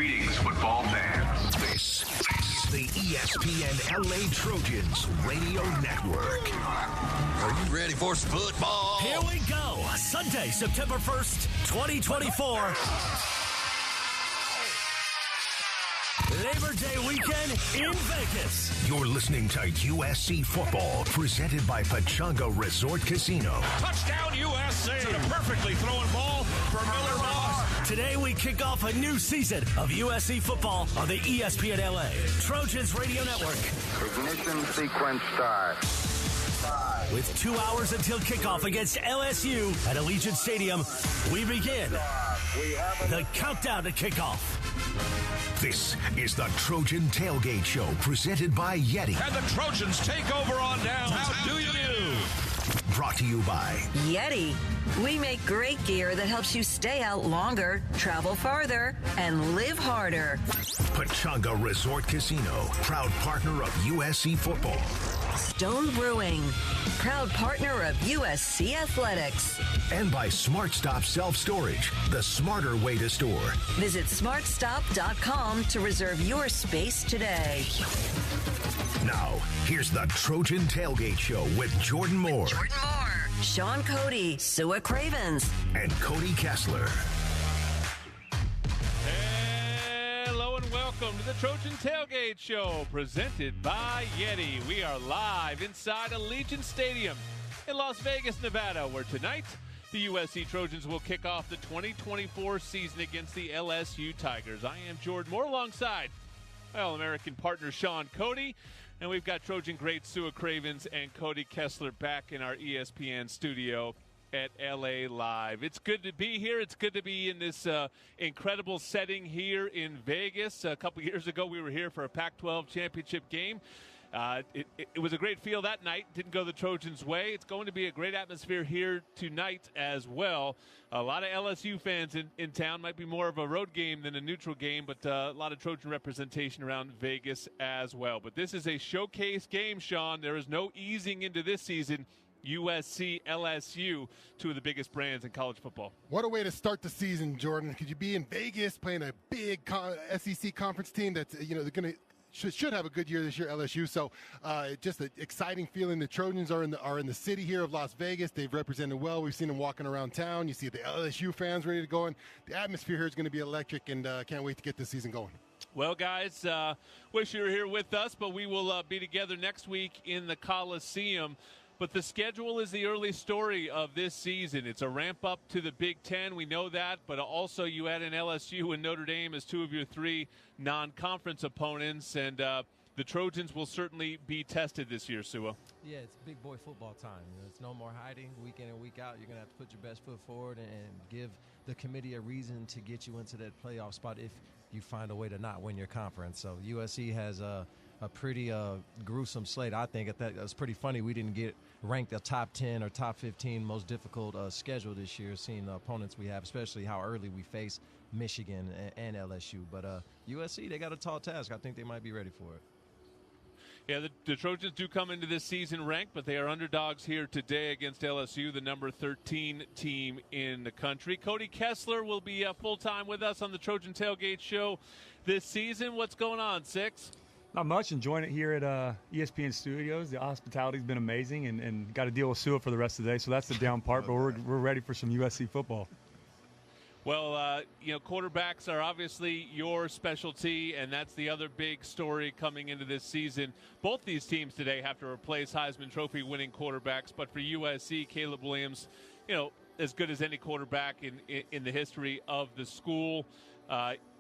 Greetings, football fans. This is the ESPN LA Trojans Radio Network. Are you ready for some football? Here we go. Sunday, September 1st, 2024. Labor Day weekend in Vegas. You're listening to USC football, presented by Pechanga Resort Casino. Touchdown USC! It's a perfectly thrown ball for Miller Moss. Today we kick off a new season of USC football on the ESPN LA Trojans Radio Network. Ignition sequence start. With 2 hours until kickoff against LSU at Allegiant Stadium, we begin the countdown to kickoff. This is the Trojan Tailgate Show, presented by YETI. And the Trojans take over on down. How do you do? Brought to you by YETI. We make great gear that helps you stay out longer, travel farther, and live harder. Pechanga Resort Casino, proud partner of USC football. Stone Brewing, proud partner of USC Athletics. And by Smart Stop Self Storage, the smarter way to store. Visit smartstop.com to reserve your space today. Now, here's the Trojan Tailgate Show with Jordan Moore, Sean Cody, Sua Cravens, and Cody Kessler. Hello and welcome to the Trojan Tailgate Show, presented by YETI. We are live inside Allegiant Stadium in Las Vegas, Nevada, where tonight the USC Trojans will kick off the 2024 season against the LSU Tigers. I am Jordan Moore alongside my All-American partner Sean Cody, and we've got Trojan great Sua Cravens and Cody Kessler back in our ESPN studio at LA Live. It's good to be here. It's good to be in this incredible setting here in Vegas. A couple years ago, we were here for a Pac-12 championship game. It was a great feel that night. Didn't go the Trojans' way. It's going to be a great atmosphere here tonight as well. A lot of LSU fans in town. Might be more of a road game than a neutral game, but a lot of Trojan representation around Vegas as well. But this is a showcase game, Sean. There is no easing into this season. USC, LSU, two of the biggest brands in college football. What a way to start the season, Jordan. Could you be in Vegas playing a big SEC conference team that's, they're going to should have a good year this year, LSU. So just an exciting feeling. The Trojans are in the city here of Las Vegas. They've represented well. We've seen them walking around town. You see the LSU fans ready to go in. The atmosphere here is going to be electric, and can't wait to get this season going. Well, guys, wish you were here with us, but we will be together next week in the Coliseum. But the schedule is the early story of this season. It's a ramp up to the Big Ten. We know that. But also you add in LSU and Notre Dame as two of your three non-conference opponents. And the Trojans will certainly be tested this year, Sua. Yeah, it's big boy football time. It's no more hiding week in and week out. You're going to have to put your best foot forward and give the committee a reason to get you into that playoff spot if you find a way to not win your conference. So USC has a pretty gruesome slate. I think it's pretty funny we didn't get ranked a top 10 or top 15 most difficult schedule this year, seeing the opponents we have, especially how early we face Michigan and LSU. But USC, they got a tall task. I think they might be ready for it. Yeah, the Trojans do come into this season ranked, but they are underdogs here today against LSU, the number 13 team in the country. Cody Kessler will be full-time with us on the Trojan Tailgate Show this season. What's going on, Six? Not much. Enjoying it here at ESPN Studios. The hospitality's been amazing, and got to deal with Sua for the rest of the day. So that's the down part, but we're ready for some USC football. Well, quarterbacks are obviously your specialty, and that's the other big story coming into this season. Both these teams today have to replace Heisman Trophy winning quarterbacks, but for USC, Caleb Williams, as good as any quarterback in the history of the school.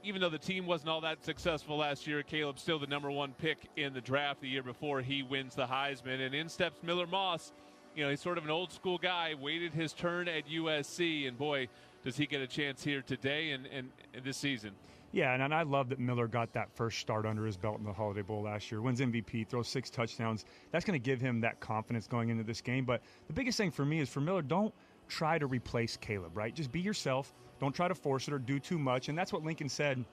Even though the team wasn't all that successful last year, Caleb's still the number one pick in the draft the year before he wins the Heisman. And in steps Miller Moss. He's sort of an old school guy, waited his turn at USC, and boy, does he get a chance here today and this season. Yeah, and I love that Miller got that first start under his belt in the Holiday Bowl last year. Wins MVP, throws 6 touchdowns. That's going to give him that confidence going into this game. But the biggest thing for me is for Miller, don't try to replace Caleb, right? Just be yourself. Don't try to force it or do too much. And that's what Lincoln said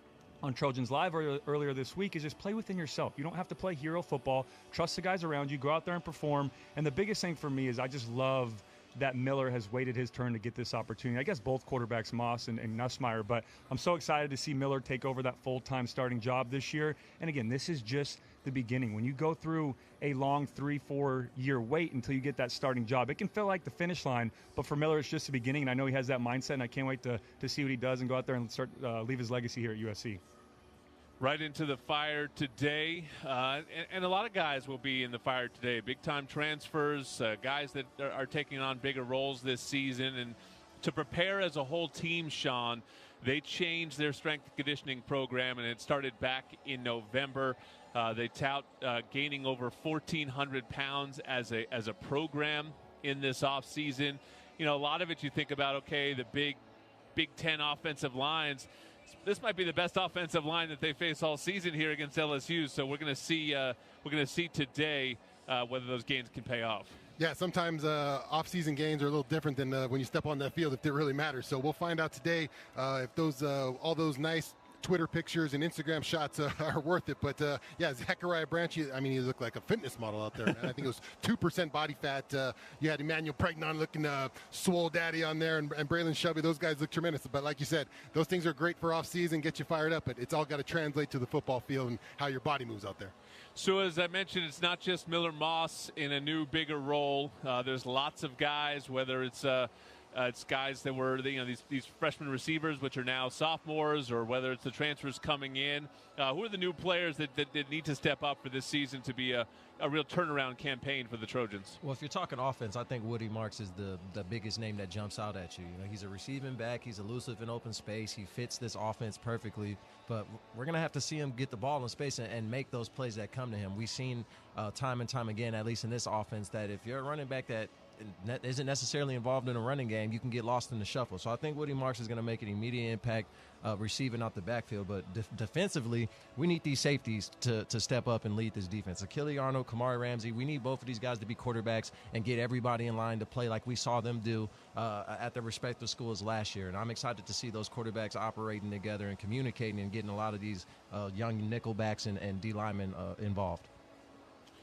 on Trojans Live earlier this week, is just play within yourself. You don't have to play hero football. Trust the guys around you. Go out there and perform. And the biggest thing for me is I just love that Miller has waited his turn to get this opportunity. I guess both quarterbacks, Moss and Nussmeier, but I'm so excited to see Miller take over that full-time starting job this year. And again, this is just the beginning. When you go through a long 3-4 year wait until you get that starting job, it can feel like the finish line, but for Miller, it's just the beginning. And I know he has that mindset, and I can't wait to see what he does and go out there and start leave his legacy here at USC. Right into the fire today, and a lot of guys will be in the fire today. Big-time transfers, guys that are taking on bigger roles this season. And to prepare as a whole team, Sean, they changed their strength and conditioning program, and it started back in November. They tout gaining over 1,400 pounds as a program in this offseason. You know, a lot of it you think about, okay, the Big Ten offensive lines. This might be the best offensive line that they face all season here against LSU. So we're going to see today whether those gains can pay off. Yeah, sometimes off-season gains are a little different than when you step on that field if it really matters. So we'll find out today if those all those nice Twitter pictures and Instagram shots are worth it. But, yeah, Zachariah Branch, he looked like a fitness model out there. Man. I think it was 2% body fat. You had Emmanuel Pregnon looking swole daddy on there, and Braylon Shelby. Those guys look tremendous. But like you said, those things are great for off-season, get you fired up. But it's all got to translate to the football field and how your body moves out there. So as I mentioned, it's not just Miller Moss in a new, bigger role. There's lots of guys, whether it's guys that were, these freshman receivers, which are now sophomores, or whether it's the transfers coming in. Who are the new players that need to step up for this season to be a real turnaround campaign for the Trojans? Well, if you're talking offense, I think Woody Marks is the biggest name that jumps out at you. He's a receiving back. He's elusive in open space. He fits this offense perfectly. But we're going to have to see him get the ball in space and make those plays that come to him. We've seen time and time again, at least in this offense, that if you're a running back that isn't necessarily involved in a running game, you can get lost in the shuffle. So I think Woody Marks is going to make an immediate impact receiving out the backfield. But defensively, we need these safeties to step up and lead this defense. Achille Arnold, Kamari Ramsey, we need both of these guys to be quarterbacks and get everybody in line to play like we saw them do at their respective schools last year. And I'm excited to see those quarterbacks operating together and communicating and getting a lot of these young nickelbacks and D linemen involved.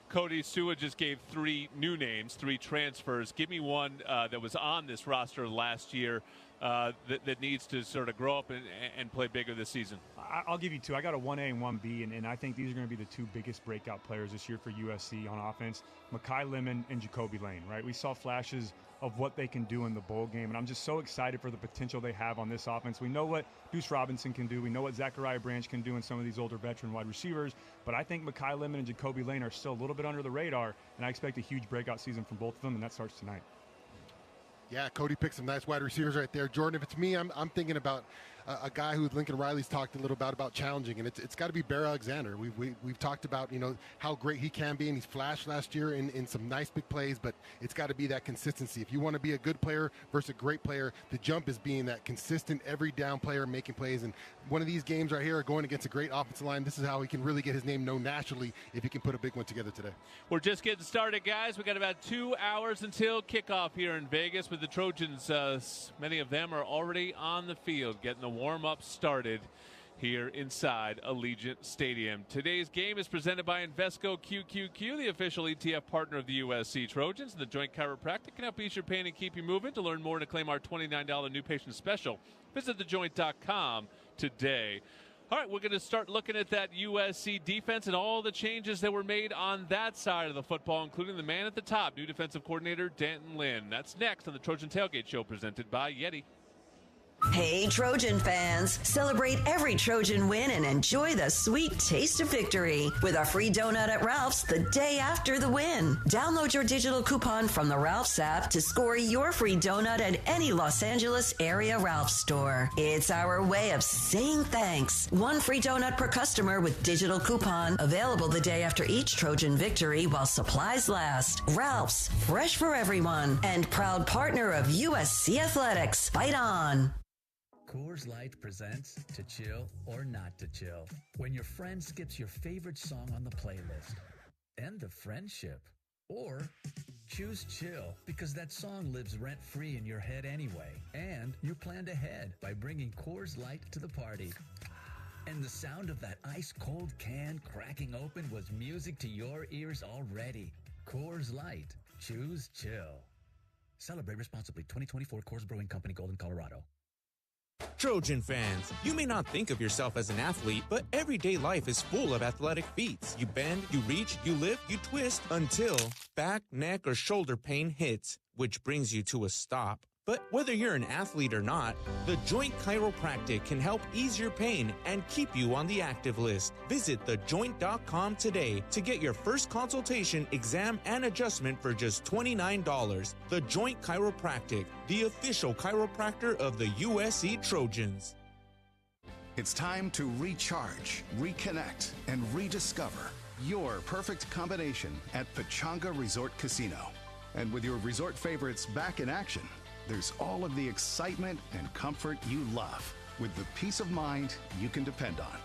Cody Sua just gave 3 new names, 3 transfers. Give me one that was on this roster last year that needs to sort of grow up and play bigger this season. I'll give you 2. I got a 1A and 1B, and I think these are going to be the 2 biggest breakout players this year for USC on offense. Mekhi Lemon and Jacoby Lane, right? We saw flashes of what they can do in the bowl game, and I'm just so excited for the potential they have on this offense. We know what Deuce Robinson can do. We know what Zachariah Branch can do in some of these older veteran wide receivers, but I think Mekhi Lemon and Jacoby Lane are still a little bit under the radar, and I expect a huge breakout season from both of them, and that starts tonight. Yeah, Cody picked some nice wide receivers right there. Jordan, if it's me, I'm thinking about a guy who Lincoln Riley's talked a little about challenging, and it's got to be Bear Alexander. We've talked about how great he can be, and he's flashed last year in some nice big plays, but it's got to be that consistency. If you want to be a good player versus a great player, the jump is being that consistent every down player making plays. And one of these games right here are going against a great offensive line. This is how he can really get his name known nationally if he can put a big one together today. We're just getting started, guys. We got about 2 hours until kickoff here in Vegas with the Trojans. Many of them are already on the field getting the warm-up started here inside Allegiant Stadium. Today's game is presented by Invesco QQQ, the official ETF partner of the USC Trojans. The Joint Chiropractic can help ease your pain and keep you moving. To learn more and to claim our $29 new patient special, visit thejoint.com today. All right, we're going to start looking at that USC defense and all the changes that were made on that side of the football, including the man at the top, new defensive coordinator Danton Lynn. That's next on the Trojan Tailgate Show presented by YETI. Hey, Trojan fans, celebrate every Trojan win and enjoy the sweet taste of victory with a free donut at Ralph's the day after the win. Download your digital coupon from the Ralph's app to score your free donut at any Los Angeles area Ralph's store. It's our way of saying thanks. 1 free donut per customer with digital coupon, available the day after each Trojan victory while supplies last. Ralph's, fresh for everyone, and proud partner of USC Athletics. Fight on. Coors Light presents To Chill or Not to Chill. When your friend skips your favorite song on the playlist. End the friendship. Or choose chill because that song lives rent-free in your head anyway. And you planned ahead by bringing Coors Light to the party. And the sound of that ice-cold can cracking open was music to your ears already. Coors Light. Choose chill. Celebrate responsibly. 2024 Coors Brewing Company, Golden, Colorado. Trojan fans, you may not think of yourself as an athlete, but everyday life is full of athletic feats. You bend, you reach, you lift, you twist until back, neck, or shoulder pain hits, which brings you to a stop. But whether you're an athlete or not, the Joint Chiropractic can help ease your pain and keep you on the active list. Visit thejoint.com today to get your first consultation, exam, and adjustment for just $29. The Joint Chiropractic, the official chiropractor of the USC Trojans. It's time to recharge, reconnect, and rediscover your perfect combination at Pechanga Resort Casino. And with your resort favorites back in action, there's all of the excitement and comfort you love with the peace of mind you can depend on.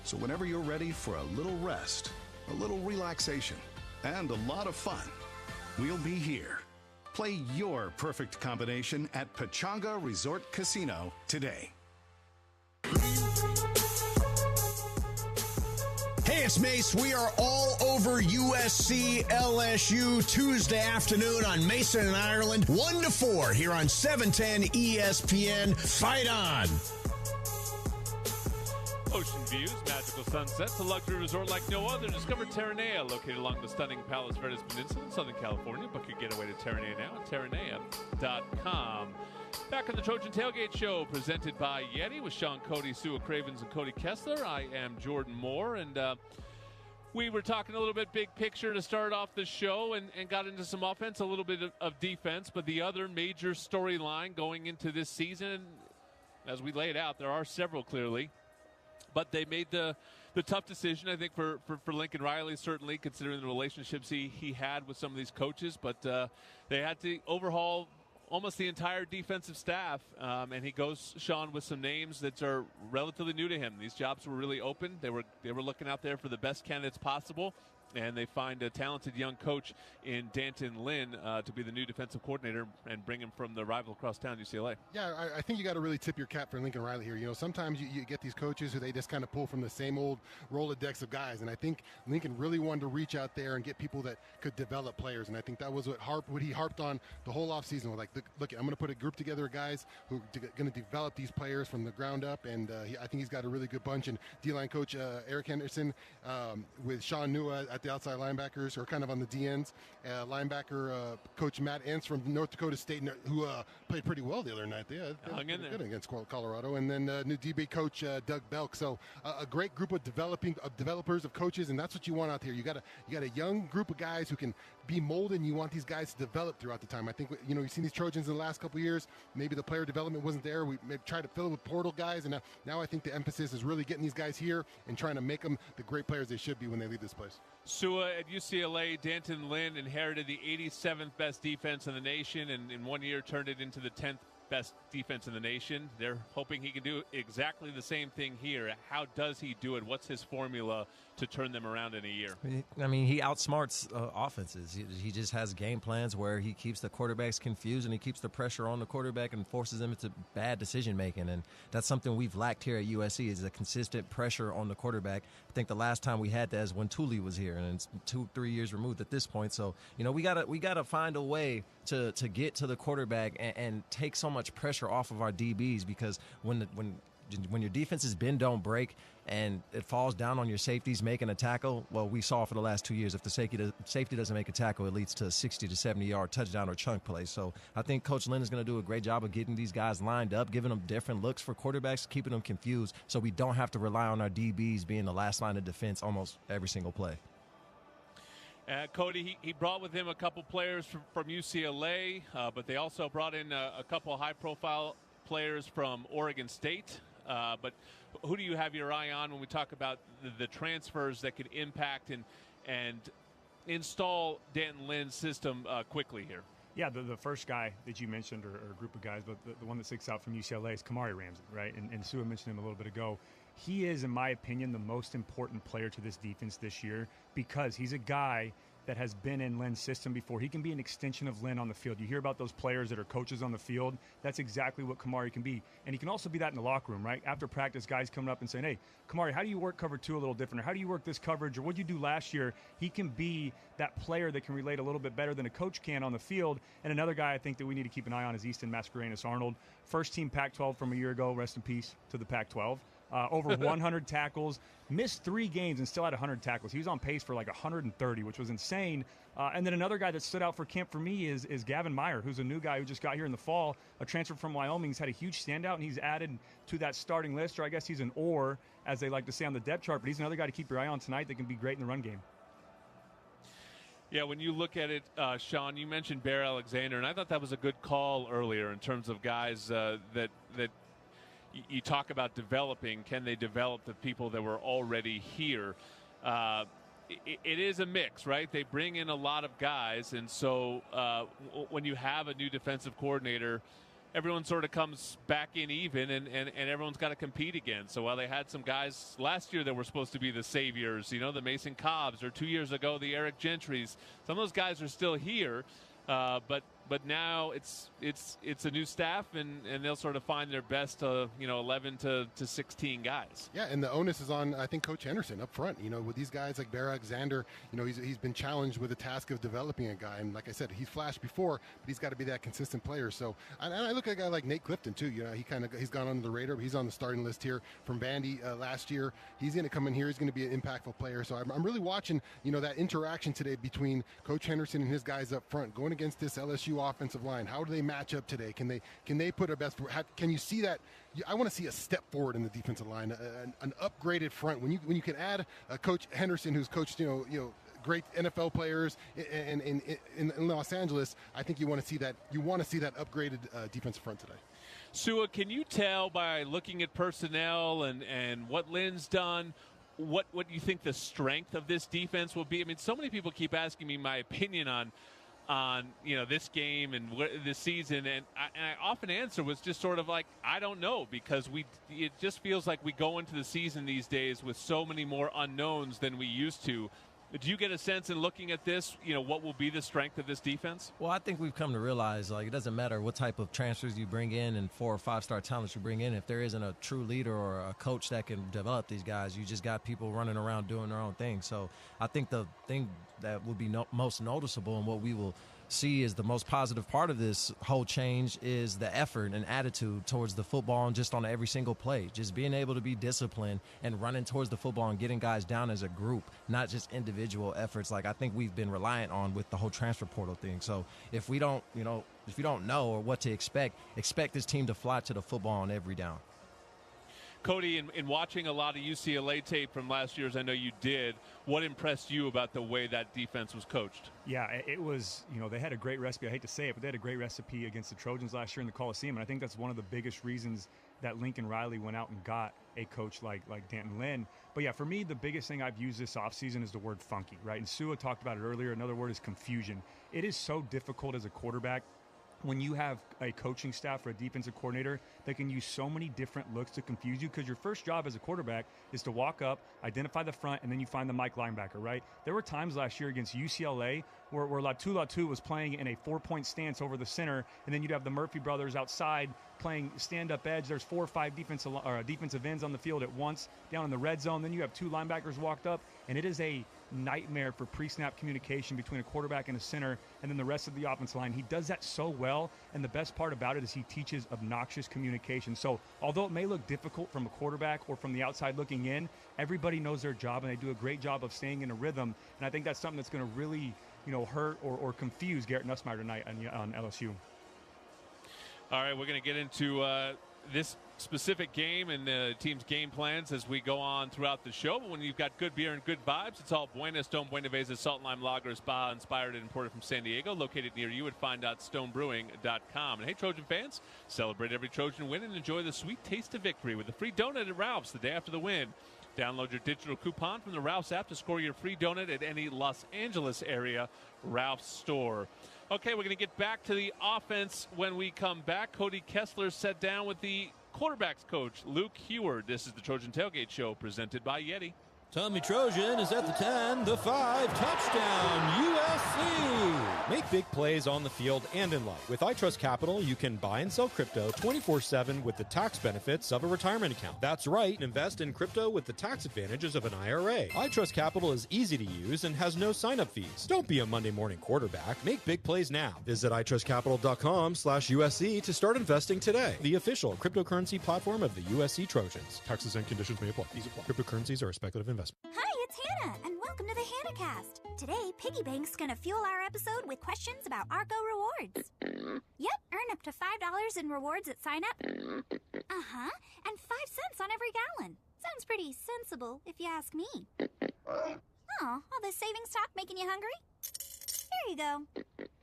So whenever you're ready for a little rest, a little relaxation, and a lot of fun, we'll be here. Play your perfect combination at Pechanga Resort Casino today. Hey, it's Mace. We are all over USC LSU Tuesday afternoon on Mason and Ireland, 1 to 4 here on 710 ESPN. Fight on. Ocean views, magical sunsets, a luxury resort like no other. Discover Terranea, located along the stunning Palos Verdes Peninsula in Southern California. Book your getaway to Terranea now at terranea.com. Back on the Trojan Tailgate Show, presented by Yeti, with Sean Cody, Sua Cravens, and Cody Kessler. I am Jordan Moore, and we were talking a little bit big picture to start off the show and got into some offense, a little bit of defense, but the other major storyline going into this season, as we laid out, there are several clearly, but they made the tough decision, I think, for Lincoln Riley, certainly, considering the relationships he had with some of these coaches, but they had to overhaul almost the entire defensive staff, and he goes, Sean, with some names that are relatively new to him. These jobs were really open. They were looking out there for the best candidates possible, and they find a talented young coach in Danton Lynn to be the new defensive coordinator and bring him from the rival across town, UCLA. Yeah, I think you got to really tip your cap for Lincoln Riley here. You know, sometimes you get these coaches who they just kind of pull from the same old Rolodex of guys, and I think Lincoln really wanted to reach out there and get people that could develop players, and I think that was what he harped on the whole offseason. Like, look, I'm going to put a group together of guys who are going to develop these players from the ground up, and I think he's got a really good bunch. And D-line coach Eric Henderson with Sean Nua at the outside linebackers, or kind of on the DNs. Linebacker coach Matt Entz from North Dakota State, who played pretty well the other night. They hung in there good against Colorado. And then new DB coach Doug Belk. So a great group of developers of coaches, and that's what you want out here. You got a young group of guys who can be molded, and you want these guys to develop throughout the time. I think, you know, you've seen these Trojans in the last couple of years. Maybe the player development wasn't there. We maybe tried to fill it with portal guys, and now I think the emphasis is really getting these guys here and trying to make them the great players they should be when they leave this place. Sua at UCLA, Danton Lynn inherited the 87th best defense in the nation, and in 1 year turned it into the 10th best defense in the nation. They're hoping he can do exactly the same thing here. How does he do it? What's his formula to turn them around in a year? I mean, he outsmarts offenses. He just has game plans where he keeps the quarterbacks confused, and he keeps the pressure on the quarterback and forces them into bad decision making. And that's something we've lacked here at USC, is a consistent pressure on the quarterback. I think the last time we had that is when Thule was here, and it's 2-3 years removed at this point. So, you know, we gotta find a way to get to the quarterback and take so much pressure off of our DBs, because when your defenses bend don't break and it falls down on your safeties making a tackle, well, we saw for the last 2 years, if the safety doesn't make a tackle, it leads to a 60 to 70-yard touchdown or chunk play. So I think Coach Lynn is going to do a great job of getting these guys lined up, giving them different looks for quarterbacks, keeping them confused, so we don't have to rely on our DBs being the last line of defense almost every single play. Cody, he brought with him a couple players from UCLA, but they also brought in a couple high-profile players from Oregon State. But who do you have your eye on when we talk about the transfers that could impact and install Danton Lynn's system quickly here? Yeah, the first guy that you mentioned, or a group of guys, but the one that sticks out from UCLA is Kamari Ramsey, right? And Sua mentioned him a little bit ago. He is, in my opinion, the most important player to this defense this year, because he's a guy that has been in Lynn's system before. He can be an extension of Lynn on the field. You hear about those players that are coaches on the field. That's exactly what Kamari can be. And he can also be that in the locker room, right? After practice, guys coming up and saying, hey, Kamari, how do you work cover 2 a little different? Or how do you work this coverage? Or what did you do last year? He can be that player that can relate a little bit better than a coach can on the field. And another guy I think that we need to keep an eye on is Easton Mascarenas-Arnold. First team Pac-12 from a year ago. Rest in peace to the Pac-12. Over 100 tackles, missed 3 games and still had 100 tackles. He was on pace for like 130, which was insane. And then another guy that stood out for camp for me is Gavin Meyer, who's a new guy who just got here in the fall, a transfer from Wyoming. He's had a huge standout, and he's added to that starting list, or I guess he's an or, as they like to say on the depth chart. But he's another guy to keep your eye on tonight that can be great in the run game. Yeah, when you look at it, Sean, you mentioned Bear Alexander, and I thought that was a good call earlier in terms of guys that you talk about developing. Can they develop the people that were already here? It is a mix, right? They bring in a lot of guys, and so when you have a new defensive coordinator, everyone sort of comes back in even, and everyone's got to compete again. So while they had some guys last year that were supposed to be the saviors, the Mason Cobbs, or 2 years ago the Eric Gentrys, some of those guys are still here, but now it's a new staff, and they'll sort of find their best 11 to 16 guys. Yeah, and the onus is on, I think, Coach Henderson up front. With these guys like Bear Alexander, he's been challenged with the task of developing a guy, and like I said, he's flashed before, but he's got to be that consistent player. So, and I look at a guy like Nate Clifton too. He's gone under the radar, but he's on the starting list here from Vandy last year. He's going to come in here. He's going to be an impactful player. So I'm really watching, that interaction today between Coach Henderson and his guys up front going against this LSU offensive line. How do they match up today? Can they put a best? Can you see that? I want to see a step forward in the defensive line, an upgraded front. When you can add Coach Henderson, who's coached great NFL players in Los Angeles, I think you want to see that. You want to see that upgraded defensive front today. Sua, can you tell by looking at personnel and what Lynn's done, what you think the strength of this defense will be? I mean, so many people keep asking me my opinion on this game and this season, and I often answer was just sort of like, I don't know, because it just feels like we go into the season these days with so many more unknowns than we used to. Do you get a sense in looking at this, what will be the strength of this defense? Well, I think we've come to realize, it doesn't matter what type of transfers you bring in and 4 or 5-star talents you bring in. If there isn't a true leader or a coach that can develop these guys, you just got people running around doing their own thing. So I think the thing that would be most noticeable and what we will see is the most positive part of this whole change is the effort and attitude towards the football and just on every single play. Just being able to be disciplined and running towards the football and getting guys down as a group, not just individual efforts like I think we've been reliant on with the whole transfer portal thing. So if we don't, if you don't know or what to expect this team to fly to the football on every down. Cody, in watching a lot of UCLA tape from last year, as I know you did, what impressed you about the way that defense was coached? Yeah, it was, they had a great recipe. I hate to say it, but they had a great recipe against the Trojans last year in the Coliseum. And I think that's one of the biggest reasons that Lincoln Riley went out and got a coach like Danton Lynn. But yeah, for me, the biggest thing I've used this offseason is the word funky, right? And Sua talked about it earlier. Another word is confusion. It is so difficult as a quarterback when you have a coaching staff or a defensive coordinator that can use so many different looks to confuse you, because your first job as a quarterback is to walk up, identify the front, and then you find the Mike linebacker, right? There were times last year against UCLA where Latu was playing in a 4-point stance over the center, and then you'd have the Murphy brothers outside playing stand-up edge. There's 4 or 5 defensive ends on the field at once down in the red zone. Then you have 2 linebackers walked up, and it is a nightmare for pre-snap communication between a quarterback and a center and then the rest of the offensive line. He does that so well, and the best part about it is he teaches obnoxious communication. So although it may look difficult from a quarterback or from the outside looking in, everybody knows their job, and they do a great job of staying in a rhythm. And I think that's something that's going to really hurt or confuse Garrett Nussmeier tonight on LSU. All right, we're going to get into this specific game and the team's game plans as we go on throughout the show. But when you've got good beer and good vibes, it's all Buena. Stone Buena Veza Salt and Lime Lager, spa inspired and imported from San Diego, located near you at find.stonebrewing.com. And hey, Trojan fans, celebrate every Trojan win and enjoy the sweet taste of victory with a free donut at Ralph's the day after the win. Download your digital coupon from the Ralph's app to score your free donut at any Los Angeles area Ralph's store. Okay, we're going to get back to the offense when we come back. Cody Kessler sat down with the quarterbacks coach, Luke Heward. This is the Trojan Tailgate Show presented by Yeti. Tommy Trojan is at the 10, the 5, touchdown, USC! Make big plays on the field and in life. With iTrust Capital, you can buy and sell crypto 24/7 with the tax benefits of a retirement account. That's right, invest in crypto with the tax advantages of an IRA. iTrust Capital is easy to use and has no sign-up fees. Don't be a Monday morning quarterback. Make big plays now. Visit iTrustCapital.com/USC to start investing today. The official cryptocurrency platform of the USC Trojans. Taxes and conditions may apply. These apply. Cryptocurrencies are a speculative investment. Hi, it's Hannah, and welcome to the HannahCast. Today, Piggy Bank's gonna fuel our episode with questions about Arco rewards. Yep, earn up to $5 in rewards at sign up. Uh-huh, and 5 cents on every gallon. Sounds pretty sensible, if you ask me. Oh, all this savings talk making you hungry? Here you go.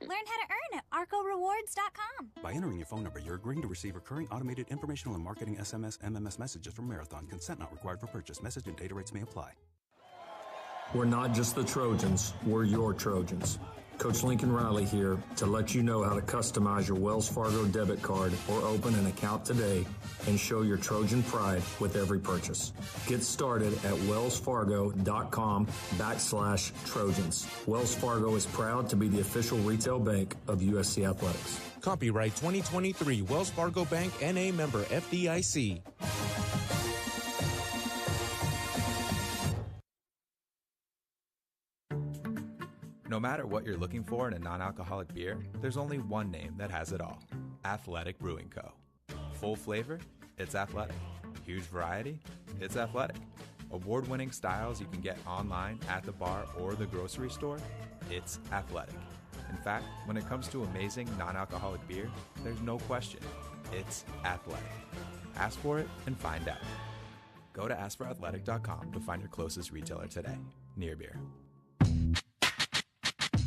Learn how to earn at arcorewards.com. By entering your phone number, you're agreeing to receive recurring automated informational and marketing SMS, MMS messages from Marathon. Consent not required for purchase. Message and data rates may apply. We're not just the Trojans, we're your Trojans. Coach Lincoln Riley here to let you know how to customize your Wells Fargo debit card or open an account today and show your Trojan pride with every purchase. Get started at wellsfargo.com/Trojans. Wells Fargo is proud to be the official retail bank of USC Athletics. Copyright 2023 Wells Fargo Bank, N.A. member FDIC. No matter what you're looking for in a non-alcoholic beer, there's only one name that has it all. Athletic Brewing Co. Full flavor? It's athletic. Huge variety? It's athletic. Award-winning styles you can get online, at the bar, or the grocery store? It's athletic. In fact, when it comes to amazing non-alcoholic beer, there's no question. It's athletic. Ask for it and find out. Go to askforathletic.com to find your closest retailer today. Near Beer.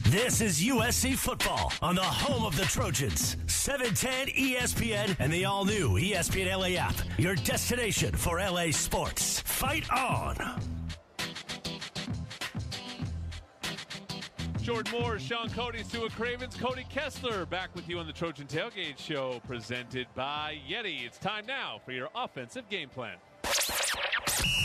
This is USC football on the home of the Trojans. 710 ESPN and the all-new ESPN LA app. Your destination for LA sports. Fight on! Jordan Moore, Sean Cody, Stuart Cravens, Cody Kessler back with you on the Trojan Tailgate Show presented by YETI. It's time now for your offensive game plan.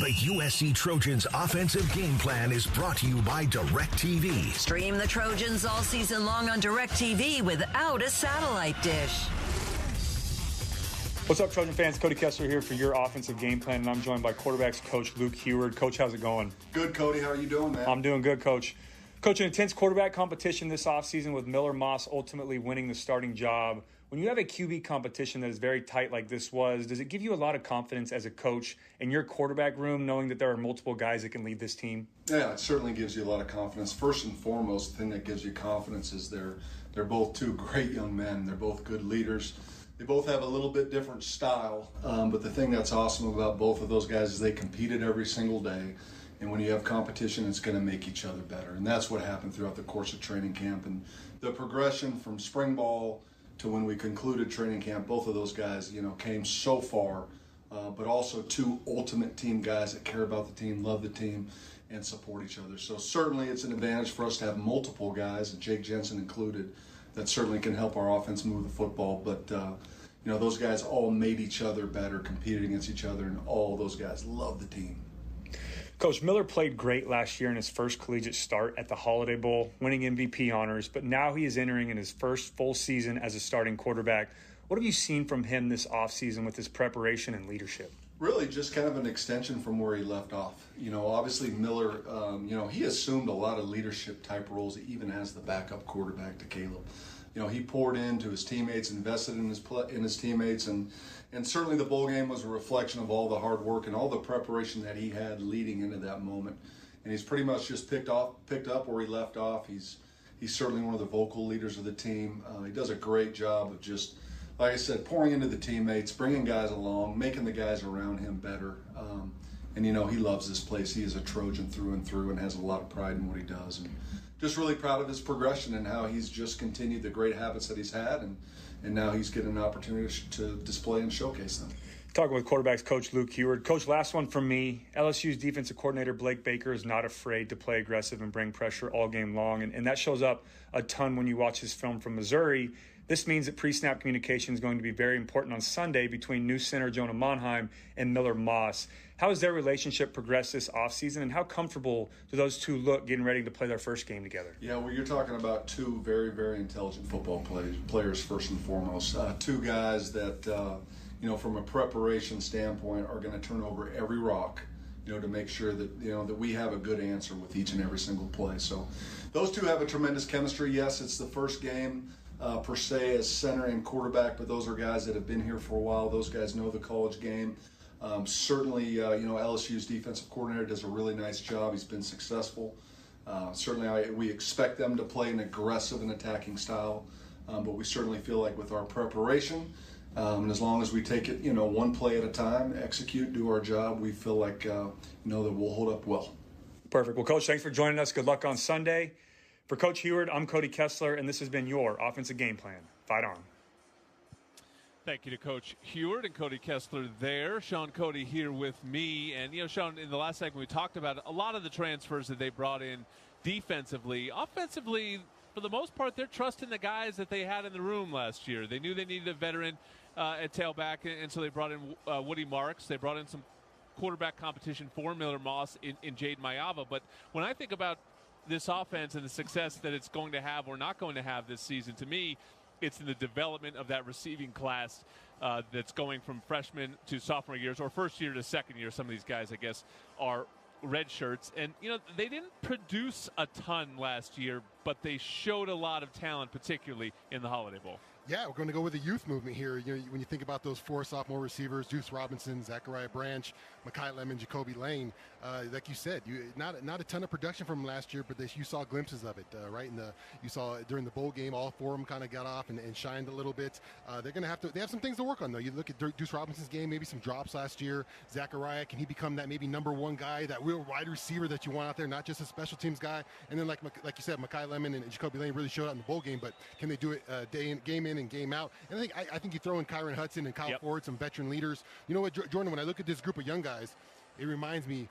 The USC Trojans offensive game plan is brought to you by DirecTV. Stream the Trojans all season long on DirecTV without a satellite dish. What's up, Trojan fans? Cody Kessler here for your offensive game plan, and I'm joined by quarterbacks coach Luke Heward. Coach, how's it going? Good, Cody. How are you doing, man? I'm doing good, Coach. Coach, an intense quarterback competition this offseason with Miller Moss ultimately winning the starting job. When you have a QB competition that is very tight like this was, does it give you a lot of confidence as a coach in your quarterback room, knowing that there are multiple guys that can lead this team? Yeah, it certainly gives you a lot of confidence. First and foremost, the thing that gives you confidence is they're both two great young men. They're both good leaders. They both have a little bit different style, but the thing that's awesome about both of those guys is they competed every single day. And when you have competition, it's going to make each other better. And that's what happened throughout the course of training camp. And the progression from spring ball to when we concluded training camp, both of those guys, came so far, but also two ultimate team guys that care about the team, love the team, and support each other. So certainly it's an advantage for us to have multiple guys, and Jake Jensen included, that certainly can help our offense move the football. But, those guys all made each other better, competed against each other, and all those guys love the team. Coach, Miller played great last year in his first collegiate start at the Holiday Bowl, winning MVP honors, but now he is entering in his first full season as a starting quarterback. What have you seen from him this offseason with his preparation and leadership? Really just kind of an extension from where he left off. Obviously Miller, he assumed a lot of leadership type roles even as the backup quarterback to Caleb. He poured into his teammates, invested in his teammates, and certainly the bowl game was a reflection of all the hard work and all the preparation that he had leading into that moment. And he's pretty much just picked up where he left off. He's certainly one of the vocal leaders of the team. He does a great job of just, like I said, pouring into the teammates, bringing guys along, making the guys around him better. And he loves this place. He is a Trojan through and through and has a lot of pride in what he does. And just really proud of his progression and how he's just continued the great habits that he's had, and now he's getting an opportunity to display and showcase them. Talking with quarterbacks coach Luke Heward. Coach, last one from me. LSU's defensive coordinator Blake Baker is not afraid to play aggressive and bring pressure all game long, and that shows up a ton when you watch his film from Missouri. This means that pre-snap communication is going to be very important on Sunday between new center Jonah Monheim and Miller Moss. How has their relationship progressed this offseason, and how comfortable do those two look getting ready to play their first game together? Yeah, well, you're talking about two very, very intelligent football players first and foremost. Two guys that, from a preparation standpoint are going to turn over every rock, to make sure that, that we have a good answer with each and every single play. So those two have a tremendous chemistry. Yes, it's the first game per se as center and quarterback, but those are guys that have been here for a while. Those guys know the college game. Certainly, LSU's defensive coordinator does a really nice job. He's been successful. Certainly, we expect them to play an aggressive and attacking style, but we certainly feel like with our preparation, and as long as we take it, one play at a time, execute, do our job, we feel like, that we'll hold up well. Perfect. Well, Coach, thanks for joining us. Good luck on Sunday. For Coach Heward, I'm Cody Kessler, and this has been your offensive game plan. Fight on. Thank you to Coach Heward and Cody Kessler there. Sean Cody here with me. And, Sean, in the last segment we talked about a lot of the transfers that they brought in defensively. Offensively, for the most part, they're trusting the guys that they had in the room last year. They knew they needed a veteran at tailback, and so they brought in Woody Marks. They brought in some quarterback competition for Miller Moss in Jade Mayava. But when I think about this offense and the success that it's going to have or not going to have this season, to me, it's in the development of that receiving class that's going from freshman to sophomore years, or first year to second year. Some of these guys, I guess, are red shirts. And, they didn't produce a ton last year, but they showed a lot of talent, particularly in the Holiday Bowl. Yeah, we're going to go with the youth movement here. When you think about those four sophomore receivers, Deuce Robinson, Zachariah Branch, Mekhi Lemon, Jacoby Lane, like you said, not a ton of production from last year, but you saw glimpses of it, right? You saw during the bowl game, all four of them kind of got off and shined a little bit. They're going to they have some things to work on, though. You look at Deuce Robinson's game, maybe some drops last year. Zachariah, can he become that maybe number one guy, that real wide receiver that you want out there, not just a special teams guy? And then, like you said, Mekhi Lemon and Jacoby Lane really showed out in the bowl game, but can they do it game in and game out? And I think you throw in Kyron Hudson and Kyle Ford, some veteran leaders. You know what, Jordan, when I look at this group of young guys, it reminds me,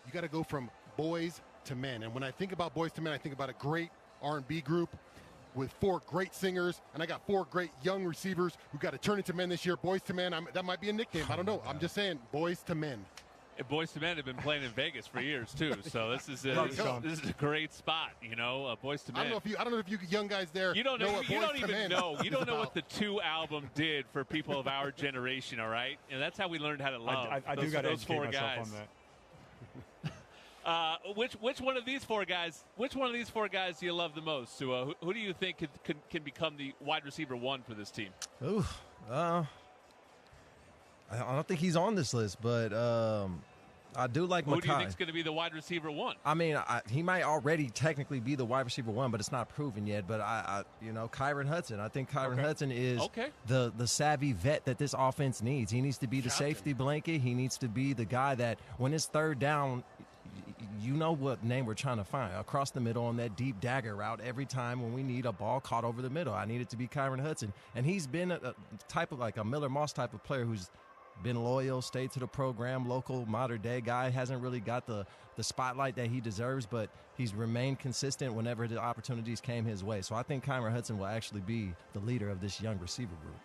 you got to go from boys to men. And when I think about boys to men, I think about a great R&B group with four great singers, and I got four great young receivers who got to turn into men this year. Boys to men, that might be a nickname. I don't know. I'm just saying, boys to men. And Boys to Men have been playing in Vegas for years too, so this is a great spot, Boys to Men. I don't know if you young guys there. You don't know what You don't know what the Two album did for people of our generation. All right, and that's how we learned how to love. I do got to educate myself on that. Which one of these four guys? Which one of these four guys do you love the most? So, who do you think can become the wide receiver one for this team? Ooh, I don't think he's on this list, but I do like Mekhi. Who do you think is going to be the wide receiver one? I mean, he might already technically be the wide receiver one, but it's not proven yet. But Kyron Hudson. I think Kyron Hudson is the savvy vet that this offense needs. He needs to be the safety blanket. He needs to be the guy that when it's third down, you know what name we're trying to find. Across the middle on that deep dagger route every time when we need a ball caught over the middle. I need it to be Kyron Hudson. And he's been a type of like a Miller Moss type of player who's been loyal, stayed to the program, local, modern-day guy, hasn't really got the spotlight that he deserves, but he's remained consistent whenever the opportunities came his way. So I think Kyron Hudson will actually be the leader of this young receiver group.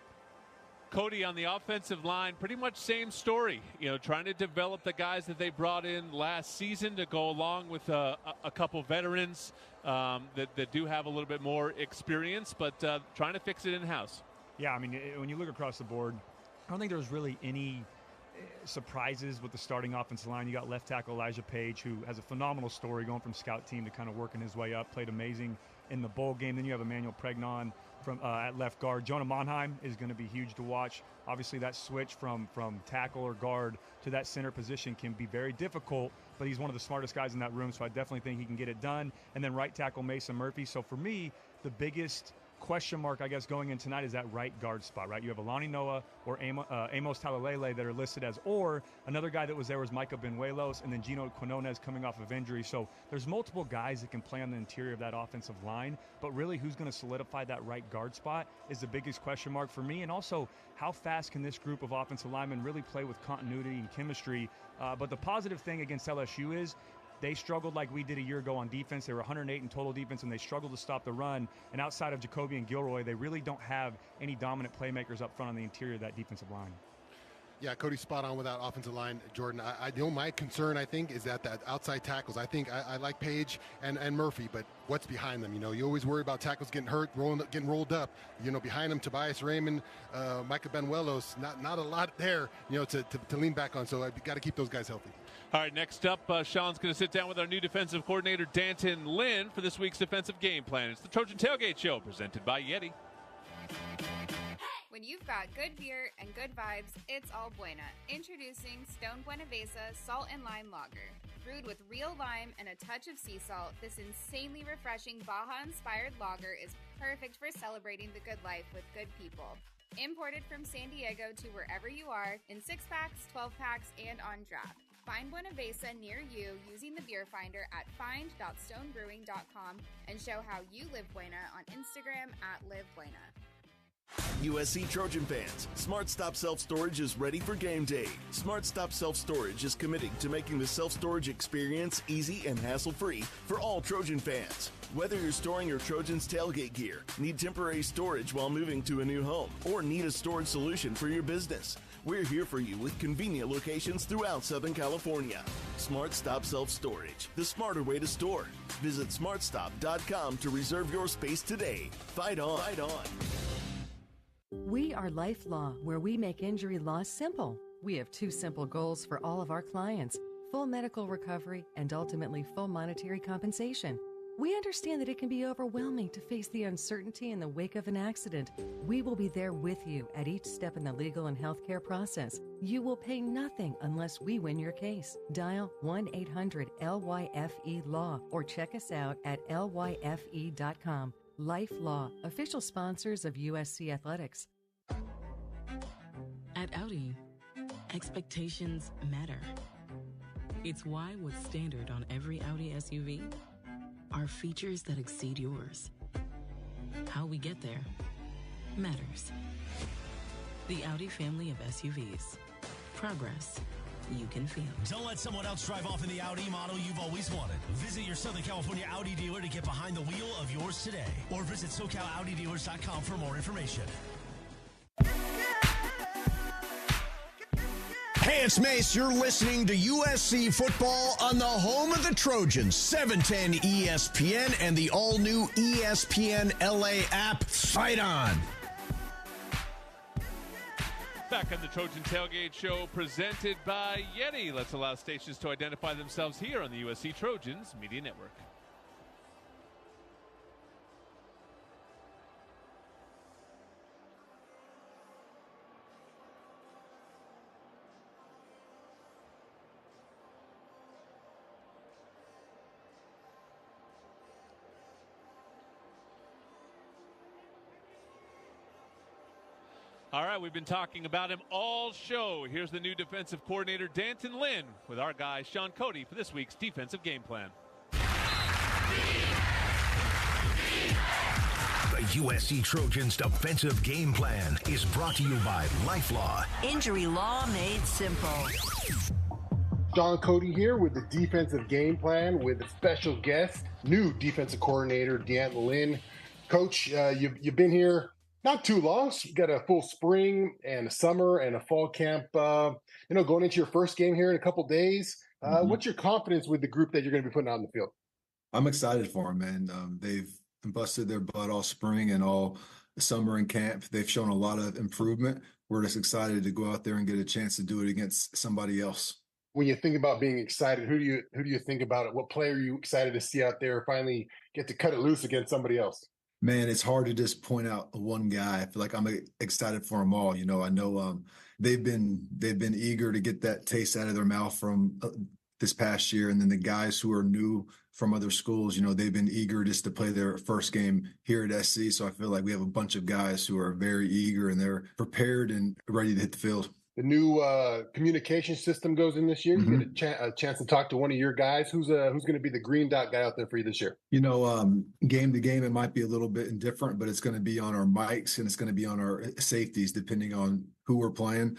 Cody, on the offensive line, pretty much same story. Trying to develop the guys that they brought in last season to go along with a couple veterans that do have a little bit more experience, but trying to fix it in-house. Yeah, I mean, when you look across the board, I don't think there was really any surprises with the starting offensive line. You got left tackle Elijah Page, who has a phenomenal story going from scout team to kind of working his way up, played amazing in the bowl game. Then you have Emmanuel Pregnon from at left guard. Jonah Monheim is going to be huge to watch. Obviously, that switch from tackle or guard to that center position can be very difficult, but he's one of the smartest guys in that room, so I definitely think he can get it done. And then right tackle Mason Murphy. So for me, the biggest question mark, I guess, going in tonight is that right guard spot, right? You have Alani Noah or Amos Talalele that are listed as, or another guy that was there was Micah Benuelos, and then Gino Quinones coming off of injury. So there's multiple guys that can play on the interior of that offensive line, but really who's going to solidify that right guard spot is the biggest question mark for me. And also, how fast can this group of offensive linemen really play with continuity and chemistry? But the positive thing against LSU is they struggled like we did a year ago on defense. They were 108 in total defense, and they struggled to stop the run. And outside of Jacoby and Gilroy, they really don't have any dominant playmakers up front on the interior of that defensive line. Yeah, Cody's spot on with that offensive line, Jordan. My concern, I think, is that outside tackles. I think I like Page and Murphy, but what's behind them? You always worry about tackles getting hurt, getting rolled up. Behind them, Tobias Raymond, Micah Benuelos, not a lot there, to lean back on. So I've got to keep those guys healthy. All right, next up, Sean's going to sit down with our new defensive coordinator, Danton Lynn, for this week's defensive game plan. It's the Trojan Tailgate Show, presented by YETI. When you've got good beer and good vibes, it's all Buena. Introducing Stone Buenavesa Salt and Lime Lager. Brewed with real lime and a touch of sea salt, this insanely refreshing Baja-inspired lager is perfect for celebrating the good life with good people. Imported from San Diego to wherever you are, in 6-packs, 12-packs, and on draft. Find Buenavesa near you using the beer finder at find.stonebrewing.com and show how you live Buena on Instagram at LiveBuena. USC Trojan fans, Smart Stop Self Storage is ready for game day. Smart Stop Self Storage is committing to making the self-storage experience easy and hassle-free for all Trojan fans. Whether you're storing your Trojans tailgate gear, need temporary storage while moving to a new home, or need a storage solution for your business, we're here for you with convenient locations throughout Southern California. Smart Stop Self Storage, the smarter way to store. Visit smartstop.com to reserve your space today. Fight on. Fight on. We are Life Law, where we make injury law simple. We have 2 simple goals for all of our clients: full medical recovery and ultimately full monetary compensation. We understand that it can be overwhelming to face the uncertainty in the wake of an accident. We will be there with you at each step in the legal and healthcare process. You will pay nothing unless we win your case. Dial 1-800-LYFE-LAW or check us out at lyfe.com. Life Law, official sponsors of USC Athletics. At Audi, expectations matter. It's why what's standard on every Audi SUV are features that exceed yours. How we get there matters. The Audi family of SUVs. Progress you can feel. Don't let someone else drive off in the Audi model you've always wanted. Visit your Southern California Audi dealer to get behind the wheel of yours today. Or visit SoCalAudiDealers.com for more information. Hey, it's Mace. You're listening to USC football on the home of the Trojans, 710 ESPN and the all-new ESPN LA app. Fight on. Back on the Trojan Tailgate Show, presented by YETI. Let's allow stations to identify themselves here on the USC Trojans Media Network. All right, we've been talking about him all show. Here's the new defensive coordinator, Danton Lynn, with our guy, Sean Cody, for this week's defensive game plan. The USC Trojans defensive game plan is brought to you by LifeLaw. Injury law made simple. Sean Cody here with the defensive game plan with a special guest, new defensive coordinator, Danton Lynn. Coach, you've been here not too long. So you got a full spring and a summer and a fall camp, going into your first game here in a couple days. What's your confidence with the group that you're going to be putting out in the field? I'm excited for them, man. They've busted their butt all spring and all summer in camp. They've shown a lot of improvement. We're just excited to go out there and get a chance to do it against somebody else. When you think about being excited, who do you think about it? What player are you excited to see out there finally get to cut it loose against somebody else? Man, it's hard to just point out one guy. I feel like I'm excited for them all. I know they've been eager to get that taste out of their mouth from this past year, and then the guys who are new from other schools, they've been eager just to play their first game here at SC. So I feel like we have a bunch of guys who are very eager and they're prepared and ready to hit the field. the new communication system goes in this year. You get a chance to talk to one of your guys. Who's going to be the green dot guy out there for you this year? Game to game, it might be a little bit indifferent, but it's going to be on our mics and it's going to be on our safeties, depending on who we're playing.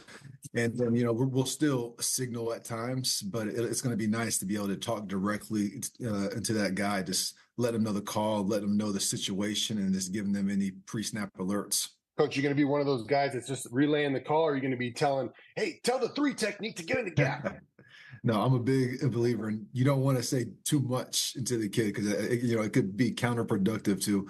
And then, we'll still signal at times, but it's going to be nice to be able to talk directly into that guy. Just let him know the call, let him know the situation, and just giving them any pre-snap alerts. Coach, you're going to be one of those guys that's just relaying the call, or are you going to be telling, hey, tell the 3 technique to get in the gap? No, I'm a big believer in you don't want to say too much into the kid because, it could be counterproductive to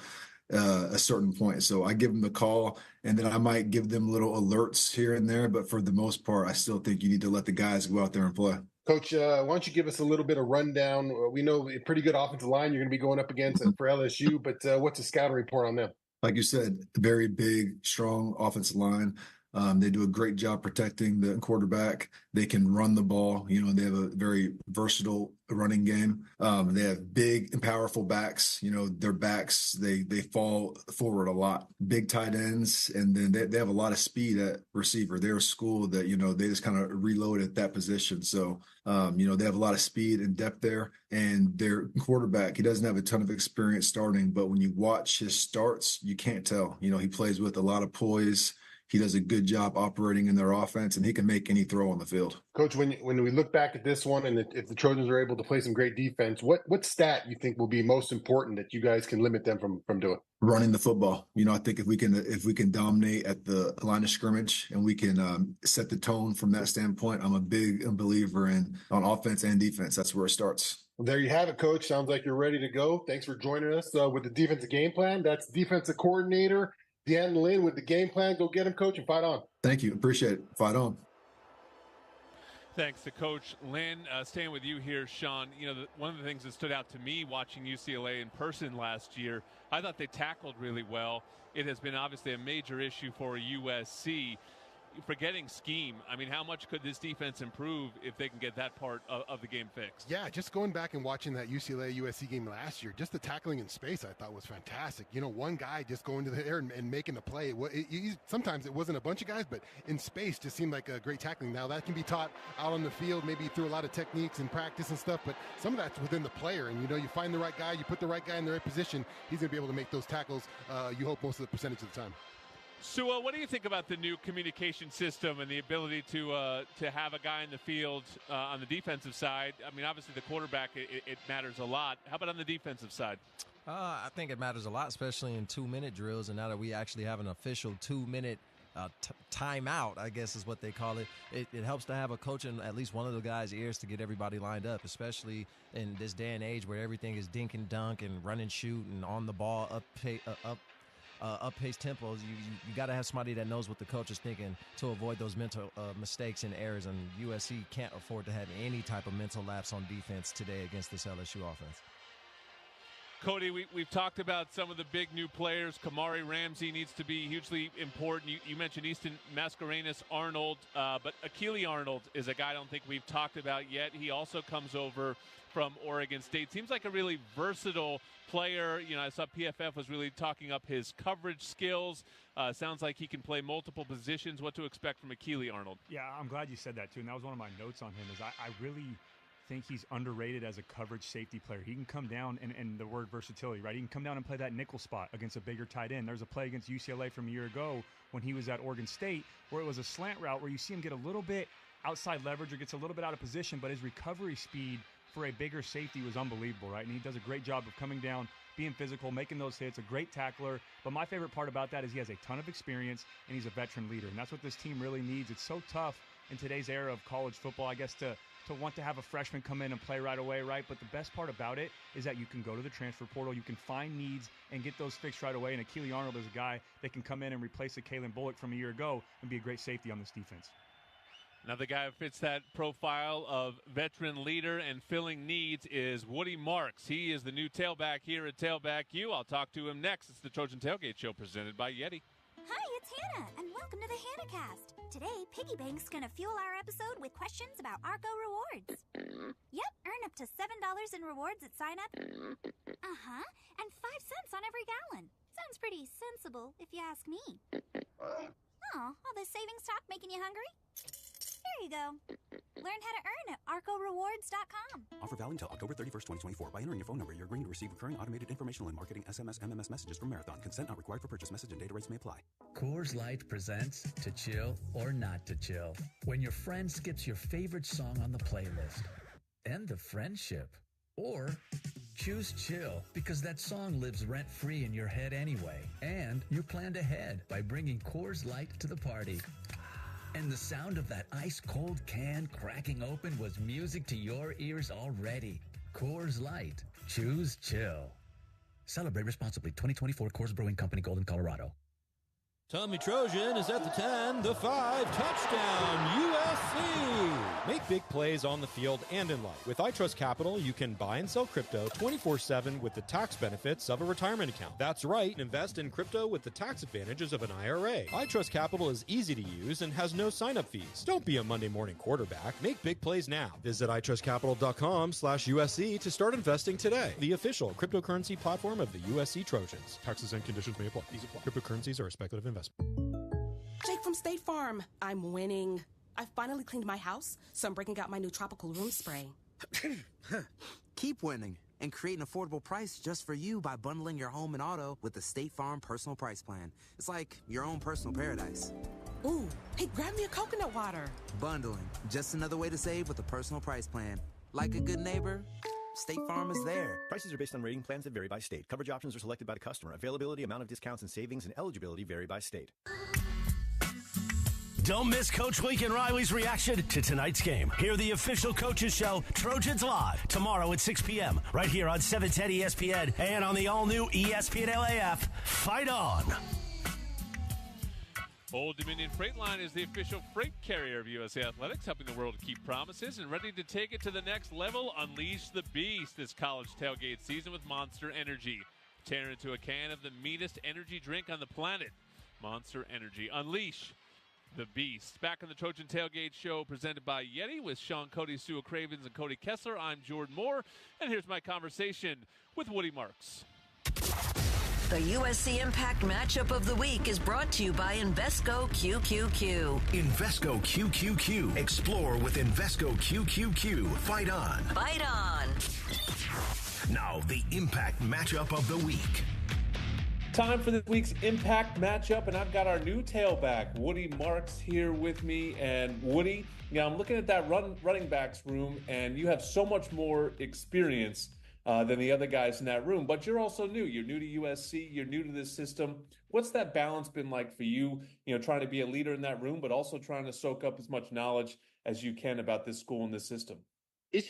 a certain point. So I give them the call, and then I might give them little alerts here and there. But for the most part, I still think you need to let the guys go out there and play. Coach, why don't you give us a little bit of rundown? We know a pretty good offensive line you're going to be going up against for LSU, but what's the scouting report on them? Like you said, very big, strong offensive line. They do a great job protecting the quarterback. They can run the ball. They have a very versatile running game. They have big and powerful backs. Their backs, they fall forward a lot. Big tight ends, and then they have a lot of speed at receiver. They're a school that, they just kind of reload at that position. So, they have a lot of speed and depth there. And their quarterback, he doesn't have a ton of experience starting, but when you watch his starts, you can't tell. He plays with a lot of poise. He does a good job operating in their offense, and he can make any throw on the field. Coach, when we look back at this one, and if the Trojans are able to play some great defense, what stat you think will be most important that you guys can limit them from doing? Running the football. I think if we can dominate at the line of scrimmage and we can set the tone from that standpoint, I'm a big believer on offense and defense. That's where it starts. Well, there you have it, Coach. Sounds like you're ready to go. Thanks for joining us with the defensive game plan. That's defensive coordinator Deanna Lynn with the game plan. Go get him, Coach, and fight on. Thank you. Appreciate it. Fight on. Thanks to Coach Lynn. Staying with you here, Sean, one of the things that stood out to me watching UCLA in person last year, I thought they tackled really well. It has been obviously a major issue for USC. Forgetting scheme, how much could this defense improve if they can get that part of the game fixed? Yeah, just going back and watching that UCLA-USC game last year, just the tackling in space I thought was fantastic. One guy just going to the air and making a play. Sometimes it wasn't a bunch of guys, but in space just seemed like a great tackling. Now, that can be taught out on the field, maybe through a lot of techniques and practice and stuff, but some of that's within the player. And, you find the right guy, you put the right guy in the right position, he's going to be able to make those tackles, you hope, most of the percentage of the time. Sua, what do you think about the new communication system and the ability to have a guy in the field on the defensive side? Obviously the quarterback, it matters a lot. How about on the defensive side? I think it matters a lot, especially in 2-minute drills. And now that we actually have an official 2-minute timeout, I guess is what they call it. It helps to have a coach in at least one of the guys' ears to get everybody lined up, especially in this day and age where everything is dink and dunk and run and shoot and on the ball, up-paced tempos. You got to have somebody that knows what the coach is thinking to avoid those mental mistakes and errors, and USC can't afford to have any type of mental lapse on defense today against this LSU offense. Cody, we've talked about some of the big new players. Kamari Ramsey needs to be hugely important. You mentioned Easton Mascarenas-Arnold, but Akili Arnold is a guy I don't think we've talked about yet. He also comes over from Oregon State. Seems like a really versatile player. I saw PFF was really talking up his coverage skills. Sounds like he can play multiple positions. What to expect from Akili Arnold? Yeah, I'm glad you said that, too. And that was one of my notes on him is I really think he's underrated as a coverage safety player. He can come down, and the word versatility, right? He can come down and play that nickel spot against a bigger tight end. There's a play against UCLA from a year ago when he was at Oregon State where it was a slant route where you see him get a little bit outside leverage or gets a little bit out of position, but his recovery speed for a bigger safety was unbelievable, right? And he does a great job of coming down, being physical, making those hits, a great tackler. But my favorite part about that is he has a ton of experience, and he's a veteran leader. And that's what this team really needs. It's so tough in today's era of college football, I guess, to want to have a freshman come in and play right away, right? But the best part about it is that you can go to the transfer portal, you can find needs and get those fixed right away. And Akili Arnold is a guy that can come in and replace a Kalen Bullock from a year ago and be a great safety on this defense. Another guy who fits that profile of veteran leader and filling needs is Woody Marks. He is the new tailback here at Tailback U. I'll talk to him next. It's the Trojan Tailgate Show presented by YETI. Hi, it's Hannah, and welcome to the HannahCast. Today, Piggy Bank's going to fuel our episode with questions about Argo rewards. Yep, earn up to $7 in rewards at sign up. And 5 cents on every gallon. Sounds pretty sensible, if you ask me. Oh, all this savings talk making you hungry? Here you go. Learn how to earn at arcorewards.com. Offer valid until October 31st, 2024. By entering your phone number, you're agreeing to receive recurring automated informational and marketing SMS, MMS messages from Marathon. Consent not required for purchase. Message and data rates may apply. Coors Light presents To Chill or Not to Chill. When your friend skips your favorite song on the playlist. End the friendship. Or choose chill because that song lives rent-free in your head anyway. And you planned ahead by bringing Coors Light to the party. And the sound of that ice-cold can cracking open was music to your ears already. Coors Light. Choose chill. Celebrate responsibly. 2024 Coors Brewing Company, Golden, Colorado. Tommy Trojan is at the 10, the 5, touchdown, USC! Make big plays on the field and in life. With iTrust Capital, you can buy and sell crypto 24/7 with the tax benefits of a retirement account. That's right, invest in crypto with the tax advantages of an IRA. iTrust Capital is easy to use and has no sign-up fees. Don't be a Monday morning quarterback. Make big plays now. Visit itrustcapital.com/USC to start investing today. The official cryptocurrency platform of the USC Trojans. Taxes and conditions may apply. These apply. Cryptocurrencies are a speculative investment. Jake from State Farm. I'm winning. I finally cleaned my house, so I'm breaking out my new tropical room spray. Keep winning and create an affordable price just for you by bundling your home and auto with the State Farm Personal Price Plan. It's like your own personal paradise. Ooh, hey, grab me a coconut water. Bundling, just another way to save with a personal price plan. Like a good neighbor, State Farm is there. Prices are based on rating plans that vary by state. Coverage options are selected by the customer. Availability, amount of discounts and savings, and eligibility vary by state. Don't miss Coach Lincoln Riley's reaction to tonight's game. Hear the official coaches show, Trojans Live, tomorrow at 6 p.m. right here on 710 ESPN and on the all-new ESPN LA app. Fight on! Old Dominion Freight Line is the official freight carrier of USA Athletics, helping the world keep promises and ready to take it to the next level. Unleash the beast this college tailgate season with Monster Energy. Tear into a can of the meanest energy drink on the planet. Monster Energy. Unleash the beast. Back on the Trojan Tailgate Show presented by YETI with Sean Cody, Sue Cravens, and Cody Kessler. I'm Jordan Moore, and here's my conversation with Woody Marks. The USC Impact Matchup of the Week is brought to you by Invesco QQQ. Invesco QQQ. Explore with Invesco QQQ. Fight on. Fight on. Now, the Impact Matchup of the Week. Time for this week's Impact Matchup, and I've got our new tailback, Woody Marks, here with me. And Woody, I'm looking at that running backs room, and you have so much more experience than the other guys in that room, but you're also new. You're new to USC. You're new to this system. What's that balance been like for you, trying to be a leader in that room, but also trying to soak up as much knowledge as you can about this school and this system? It's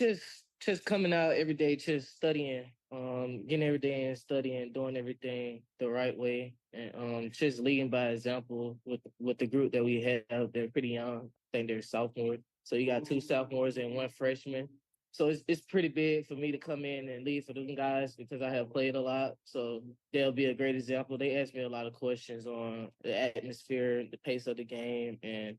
just coming out every day, just studying, getting every day and studying, doing everything the right way, and just leading by example with the group that we have. They're pretty young. I think they're sophomores. So you got 2 sophomores and 1 freshman. So it's pretty big for me to come in and lead for them guys because I have played a lot. So they'll be a great example. They ask me a lot of questions on the atmosphere, the pace of the game, and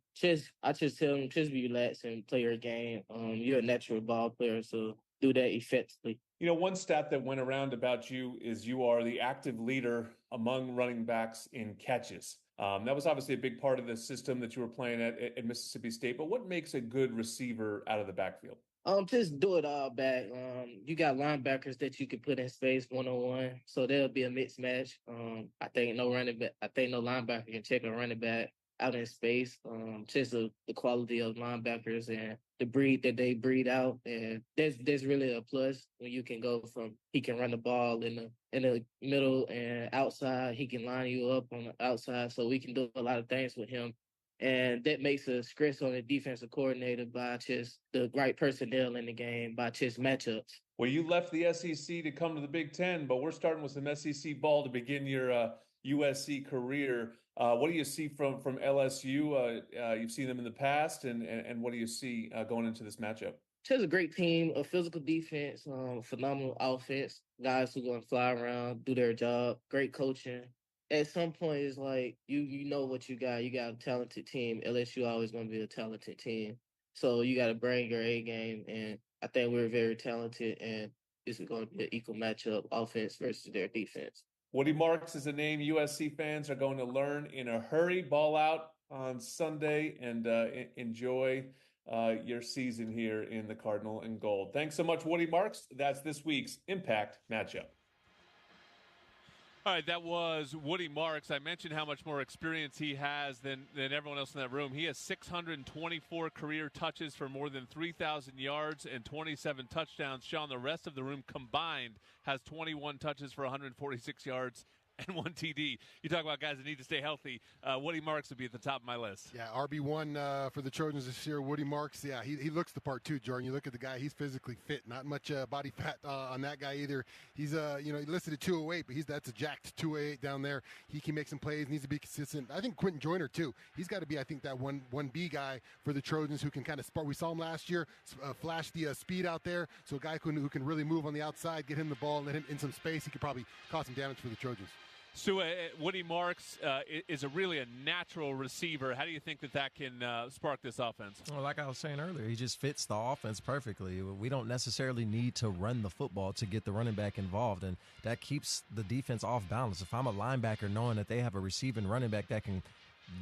I just tell them, just be relaxed and play your game. You're a natural ball player, so do that effectively. One stat that went around about you is you are the active leader among running backs in catches. That was obviously a big part of the system that you were playing at Mississippi State, but what makes a good receiver out of the backfield? Just do it all back. You got linebackers that you can put in space one-on-one, so there'll be a mixed match. I think no linebacker can check a running back out in space. Just the quality of linebackers and the breed that they breed out, and there's really a plus when you can go from he can run the ball in the middle and outside. He can line you up on the outside, so we can do a lot of things with him. And that makes a stress on the defensive coordinator by just the right personnel in the game, by just matchups. Well, you left the SEC to come to the Big Ten, but we're starting with some SEC ball to begin your USC career. What do you see from LSU? You've seen them in the past, and what do you see going into this matchup? Just a great team, a physical defense, phenomenal offense, guys who are going to fly around, do their job, great coaching. At some point, it's like you know what you got. You got a talented team. LSU always going to be a talented team. So you got to bring your A game, and I think we're very talented, and this is going to be an equal matchup, offense versus their defense. Woody Marks is a name USC fans are going to learn in a hurry. Ball out on Sunday and enjoy your season here in the Cardinal and Gold. Thanks so much, Woody Marks. That's this week's Impact Matchup. All right, that was Woody Marks. I mentioned how much more experience he has than everyone else in that room. He has 624 career touches for more than 3,000 yards and 27 touchdowns. Sean, the rest of the room combined has 21 touches for 146 yards and 1 TD. You talk about guys that need to stay healthy. Woody Marks would be at the top of my list. Yeah, RB1 for the Trojans this year, Woody Marks. Yeah, he looks the part too, Jordan. You look at the guy, he's physically fit. Not much body fat on that guy either. He's, he listed at 208, but that's a jacked 208 down there. He can make some plays, needs to be consistent. I think Quentin Joyner too. He's got to be, I think, that 1B guy for the Trojans who can kind of spark. We saw him last year, flash the speed out there. So a guy who can really move on the outside, get him the ball, let him in some space. He could probably cause some damage for the Trojans. So Woody Marks is really a natural receiver. How do you think that can spark this offense? Well, like I was saying earlier, he just fits the offense perfectly. We don't necessarily need to run the football to get the running back involved, and that keeps the defense off balance. If I'm a linebacker knowing that they have a receiving running back that can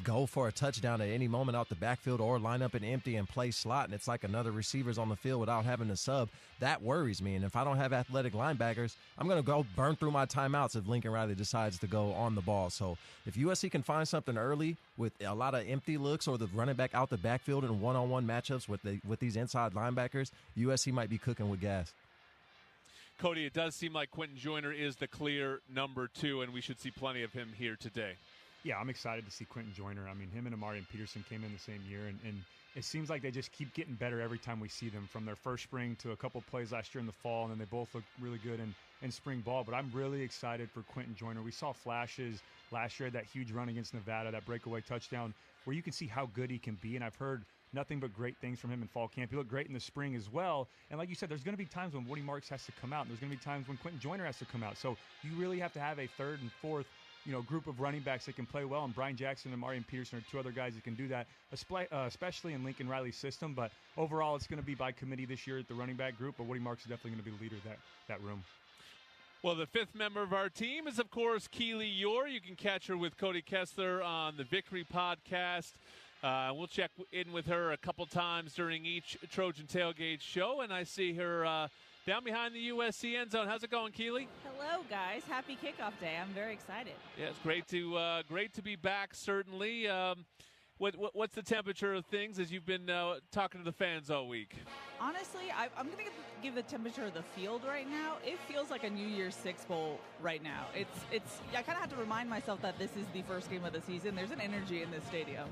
go for a touchdown at any moment out the backfield or line up an empty and play slot, and it's like another receiver's on the field without having to sub, that worries me. And if I don't have athletic linebackers, I'm going to go burn through my timeouts if Lincoln Riley decides to go on the ball. So if USC can find something early with a lot of empty looks or the running back out the backfield in one-on-one matchups with these inside linebackers, USC might be cooking with gas. Cody, it does seem like Quentin Joyner is the clear number 2, and we should see plenty of him here today. Yeah, I'm excited to see Quentin Joyner. I mean, him and Amari and Peterson came in the same year, and it seems like they just keep getting better every time we see them, from their first spring to a couple plays last year in the fall, and then they both look really good in spring ball. But I'm really excited for Quentin Joyner. We saw flashes last year, that huge run against Nevada, that breakaway touchdown, where you can see how good he can be, and I've heard nothing but great things from him in fall camp. He looked great in the spring as well. And like you said, there's going to be times when Woody Marks has to come out, and there's going to be times when Quentin Joyner has to come out. So you really have to have a third and fourth group of running backs that can play well, and Brian Jackson and Marion Peterson are 2 other guys that can do that, especially in Lincoln Riley's system. But overall, it's going to be by committee this year at the running back group, but Woody Marks is definitely going to be the leader of that room. Well, the 5th member of our team is, of course, Keely Yor. You can catch her with Cody Kessler on the Victory podcast. We'll check in with her a couple times during each Trojan Tailgate show, and I see her down behind the USC end zone. How's it going, Keely? Hello, guys. Happy kickoff day. I'm very excited. Yeah, it's great to be back, certainly. What's the temperature of things as you've been talking to the fans all week? Honestly, I'm going to give the temperature of the field right now. It feels like a New Year's Six bowl right now. It's. I kind of have to remind myself that this is the first game of the season. There's an energy in this stadium.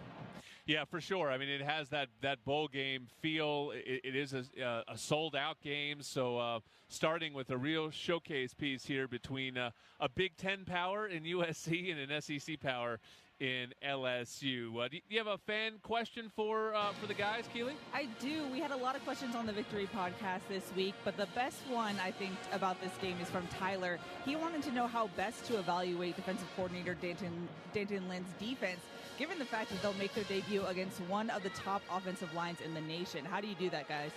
Yeah, for sure. I mean, it has that bowl game feel. It is a sold-out game, so starting with a real showcase piece here between a Big Ten power in USC and an SEC power in LSU. Do you have a fan question for the guys, Keely? I do. We had a lot of questions on the Victory podcast this week, but the best one, I think, about this game is from Tyler. He wanted to know how best to evaluate defensive coordinator Danton Lynn's defense, given the fact that they'll make their debut against one of the top offensive lines in the nation. How do you do that, guys?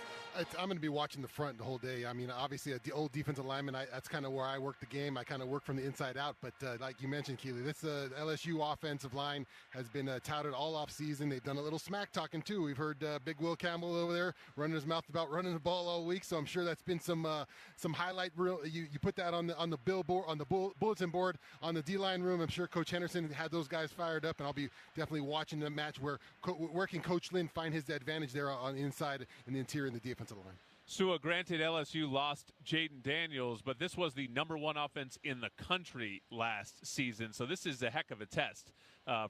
I'm going to be watching the front the whole day. I mean, obviously, the old defensive lineman, that's kind of where I work the game. I kind of work from the inside out. But like you mentioned, Keely, this LSU offensive line has been touted all off season. They've done a little smack talking, too. We've heard Big Will Campbell over there running his mouth about running the ball all week. So I'm sure that's been some highlight reel. You put that on the billboard, on the bulletin board, on the D-line room. I'm sure Coach Henderson had those guys fired up, and I'll be definitely watching the match where can Coach Lynn find his advantage there on the inside and the interior and the defensive line. Sua, granted LSU lost Jaden Daniels, but this was the number 1 offense in the country last season. So this is a heck of a test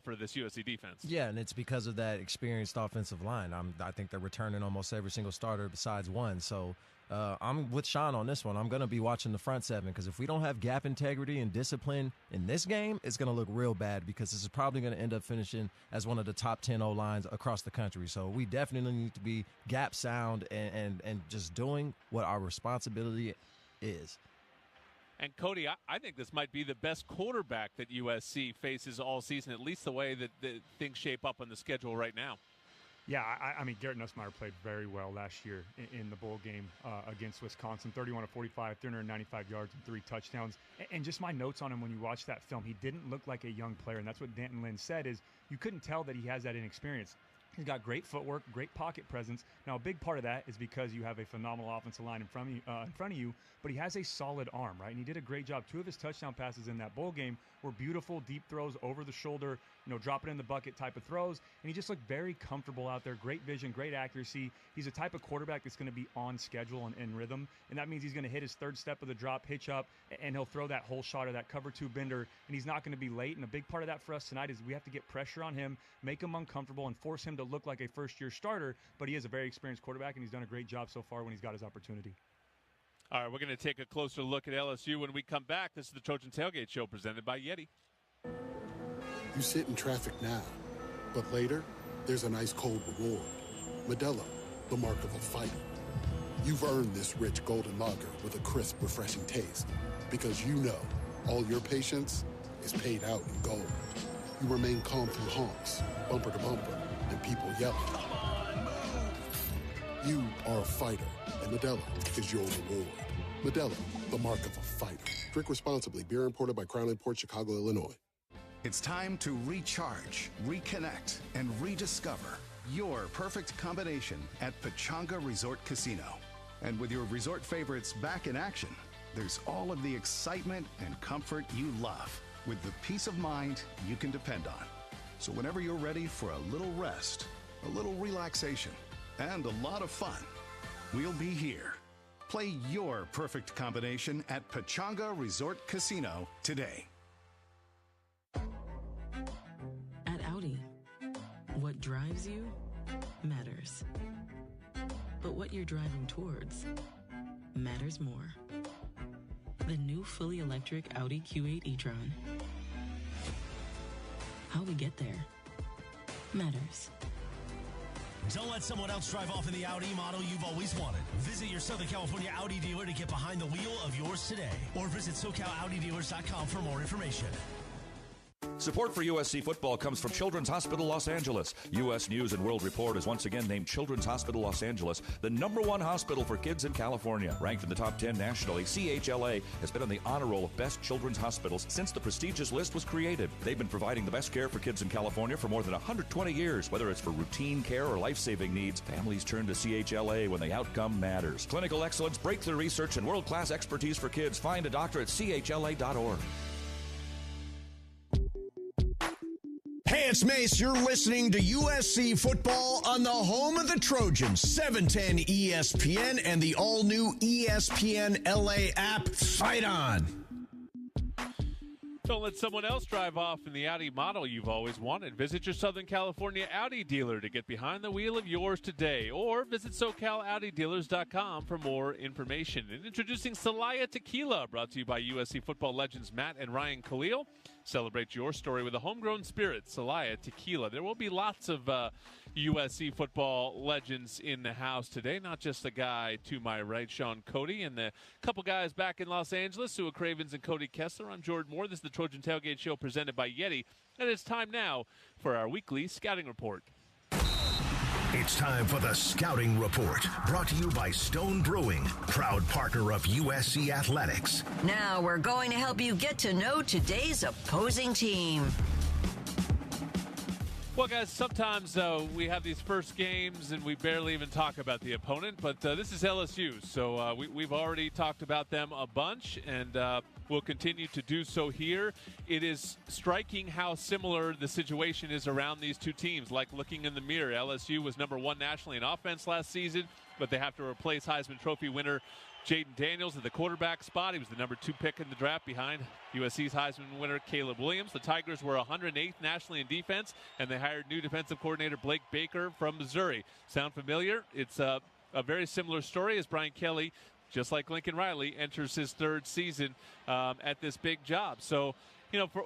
for this USC defense. Yeah, and it's because of that experienced offensive line. I think they're returning almost every single starter besides one. So I'm with Sean on this one. I'm going to be watching the front seven, because if we don't have gap integrity and discipline in this game, it's going to look real bad, because this is probably going to end up finishing as one of the top 10 O-lines across the country. So we definitely need to be gap sound and just doing what our responsibility is. And Cody, I think this might be the best quarterback that USC faces all season, at least the way that things shape up on the schedule right now. Yeah, I mean, Garrett Nussmeier played very well last year in the bowl game against Wisconsin. 31 of 45, 395 yards, and 3 touchdowns. And just my notes on him when you watch that film, he didn't look like a young player. And that's what Danton Lynn said, is you couldn't tell that he has that inexperience. He's got great footwork, great pocket presence. Now, a big part of that is because you have a phenomenal offensive line in front of you, but he has a solid arm, right? And he did a great job. 2 of his touchdown passes in that bowl game were beautiful, deep throws over the shoulder, drop it in the bucket type of throws. And he just looked very comfortable out there. Great vision, great accuracy. He's a type of quarterback that's going to be on schedule and rhythm. And that means he's going to hit his 3rd step of the drop, hitch up, and he'll throw that whole shot or that cover 2 bender. And he's not going to be late. And a big part of that for us tonight is we have to get pressure on him, make him uncomfortable, and force him to look like a first-year starter. But he is a very experienced quarterback, and he's done a great job so far when he's got his opportunity. All right, we're going to take a closer look at LSU when we come back. This is the Trojan Tailgate Show presented by YETI. You sit in traffic now, but later, there's an ice-cold reward. Modelo, the mark of a fighter. You've earned this rich golden lager with a crisp, refreshing taste. Because you know, all your patience is paid out in gold. You remain calm through honks, bumper to bumper, and people yelling. Come on, move! You are a fighter, and Modelo is your reward. Modelo, the mark of a fighter. Drink responsibly. Beer imported by Crown Imports, Chicago, Illinois. It's time to recharge, reconnect, and rediscover your perfect combination at Pechanga Resort Casino. And with your resort favorites back in action, there's all of the excitement and comfort you love, with the peace of mind you can depend on. So whenever you're ready for a little rest, a little relaxation, and a lot of fun, we'll be here. Play your perfect combination at Pechanga Resort Casino today. At Audi, what drives you matters. But what you're driving towards matters more. The new fully electric Audi Q8 e-tron. How we get there matters. Don't let someone else drive off in the Audi model you've always wanted. Visit your Southern California Audi dealer to get behind the wheel of yours today. Or visit SoCalAudiDealers.com for more information. Support for USC football comes from Children's Hospital Los Angeles. U.S. News and World Report has once again named Children's Hospital Los Angeles the #1 hospital for kids in California. Ranked in the top 10 nationally, CHLA has been on the honor roll of best children's hospitals since the prestigious list was created. They've been providing the best care for kids in California for more than 120 years. Whether it's for routine care or life-saving needs, families turn to CHLA when the outcome matters. Clinical excellence, breakthrough research, and world-class expertise for kids. Find a doctor at chla.org. Hey, it's Mace. You're listening to USC football on the home of the Trojans, 710 ESPN and the all-new ESPN LA app. Fight on! Don't let someone else drive off in the Audi model you've always wanted. Visit your Southern California Audi dealer to get behind the wheel of yours today. Or visit SoCalAudiDealers.com for more information. And introducing Celaya Tequila, brought to you by USC football legends Matt and Ryan Khalil. Celebrate your story with a homegrown spirit, Celaya Tequila. There will be lots of USC football legends in the house today, not just the guy to my right, Sean Cody, and the couple guys back in Los Angeles, Sua Cravens and Cody Kessler. I'm Jordan Moore. This is the Trojan Tailgate Show presented by YETI, and it's time now for our weekly scouting report. It's time for the Scouting Report, brought to you by Stone Brewing, proud partner of USC Athletics. Now we're going to help you get to know today's opposing team. Well, guys, sometimes we have these first games and we barely even talk about the opponent, but this is LSU, so we've already talked about them a bunch, and we'll continue to do so here. It is striking how similar the situation is around these two teams. Like looking in the mirror, LSU was #1 nationally in offense last season, but they have to replace Heisman Trophy winner Jaden Daniels at the quarterback spot. He was the #2 pick in the draft behind USC's Heisman winner Caleb Williams. The Tigers were 108th nationally in defense, and they hired new defensive coordinator Blake Baker from Missouri. Sound familiar? It's a very similar story as Brian Kelly, just like Lincoln Riley, enters his 3rd season at this big job. So,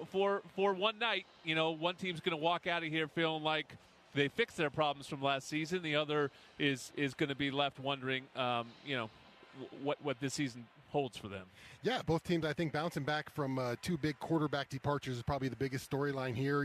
for one night, one team's going to walk out of here feeling like they fixed their problems from last season. The other is going to be left wondering, what this season holds for them. Yeah, both teams, I think, bouncing back from two big quarterback departures is probably the biggest storyline here.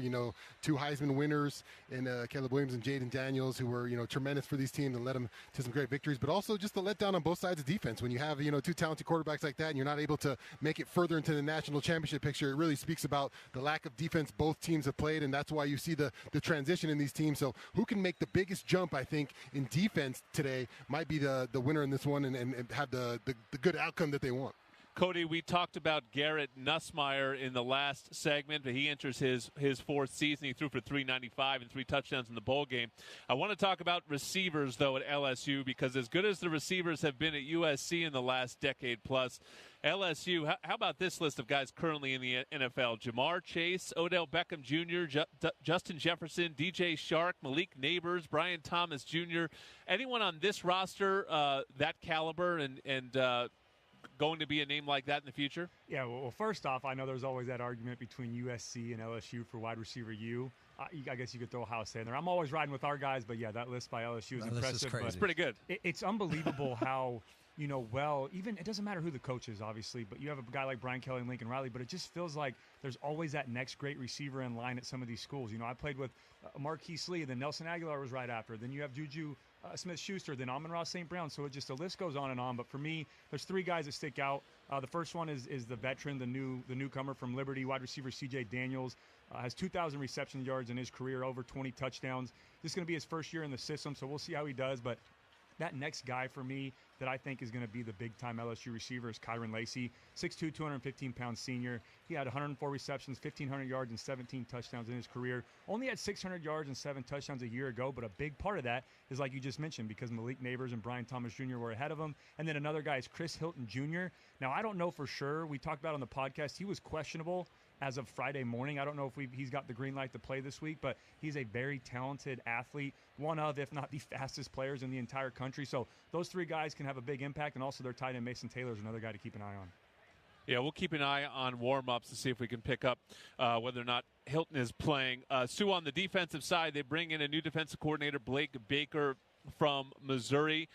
Two Heisman winners in Caleb Williams and Jaden Daniels, who were, tremendous for these teams and led them to some great victories, but also just the letdown on both sides of defense. When you have, two talented quarterbacks like that and you're not able to make it further into the national championship picture, it really speaks about the lack of defense both teams have played, and that's why you see the transition in these teams. So who can make the biggest jump, I think, in defense today might be the winner in this one and have the good outcome that they want. Cody, we talked about Garrett Nussmeier in the last segment, but he enters his fourth season. He threw for 395 and 3 touchdowns in the bowl game. I want to talk about receivers, though, at LSU, because as good as the receivers have been at USC in the last decade plus, LSU, how about this list of guys currently in the NFL? Jamar Chase, Odell Beckham Jr., Justin Jefferson, DJ Shark, Malik Neighbors, Brian Thomas Jr. Anyone on this roster that caliber and going to be a name like that in the future? Yeah, well, first off, I know there's always that argument between USC and LSU for wide receiver U. I guess you could throw Ohio State in there. I'm always riding with our guys, but yeah, that list by LSU is impressive. It's pretty good. It's unbelievable how, even it doesn't matter who the coach is, obviously, but you have a guy like Brian Kelly and Lincoln Riley, but it just feels like there's always that next great receiver in line at some of these schools. I played with Marquise Lee, then Nelson Aguilar was right after. Then you have Juju Smith-Schuster, then Amon-Ra St. Brown. So the list goes on and on. But for me, there's 3 guys that stick out. The first one is the veteran, the newcomer from Liberty, wide receiver C.J. Daniels. Has 2,000 reception yards in his career, over 20 touchdowns. This is going to be his first year in the system, so we'll see how he does. But that next guy for me that I think is going to be the big-time LSU receiver is Kyron Lacey, 6'2", 215-pound senior. He had 104 receptions, 1,500 yards, and 17 touchdowns in his career. Only had 600 yards and 7 touchdowns a year ago, but a big part of that is, like you just mentioned, because Malik Neighbors and Brian Thomas Jr. were ahead of him. And then another guy is Chris Hilton Jr. Now, I don't know for sure. We talked about on the podcast, he was questionable as of Friday morning. I don't know if he's got the green light to play this week, but he's a very talented athlete, one of, if not the fastest players in the entire country. So those 3 guys can have a big impact, and also their tight end Mason Taylor is another guy to keep an eye on. Yeah, we'll keep an eye on warm-ups to see if we can pick up whether or not Hilton is playing. Sue, on the defensive side, they bring in a new defensive coordinator, Blake Baker from Missouri.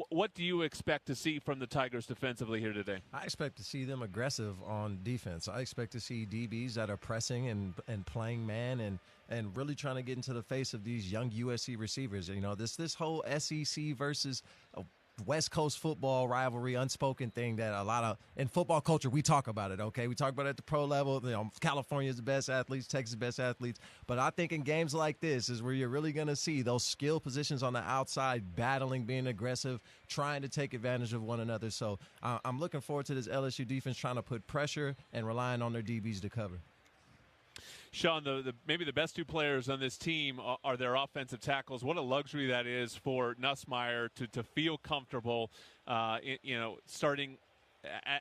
What do you expect to see from the Tigers defensively here today? I expect to see them aggressive on defense. I expect to see DBs that are pressing and playing man and really trying to get into the face of these young USC receivers. This whole SEC versus West Coast football rivalry, unspoken thing that a lot of in football culture we talk about it. Okay, we talk about it at the pro level. California's the best athletes, Texas the best athletes. But I think in games like this is where you're really going to see those skill positions on the outside battling, being aggressive, trying to take advantage of one another. So I'm looking forward to this LSU defense trying to put pressure and relying on their DBs to cover. Sean, maybe the best 2 players on this team are their offensive tackles. What a luxury that is for Nussmeier to feel comfortable, starting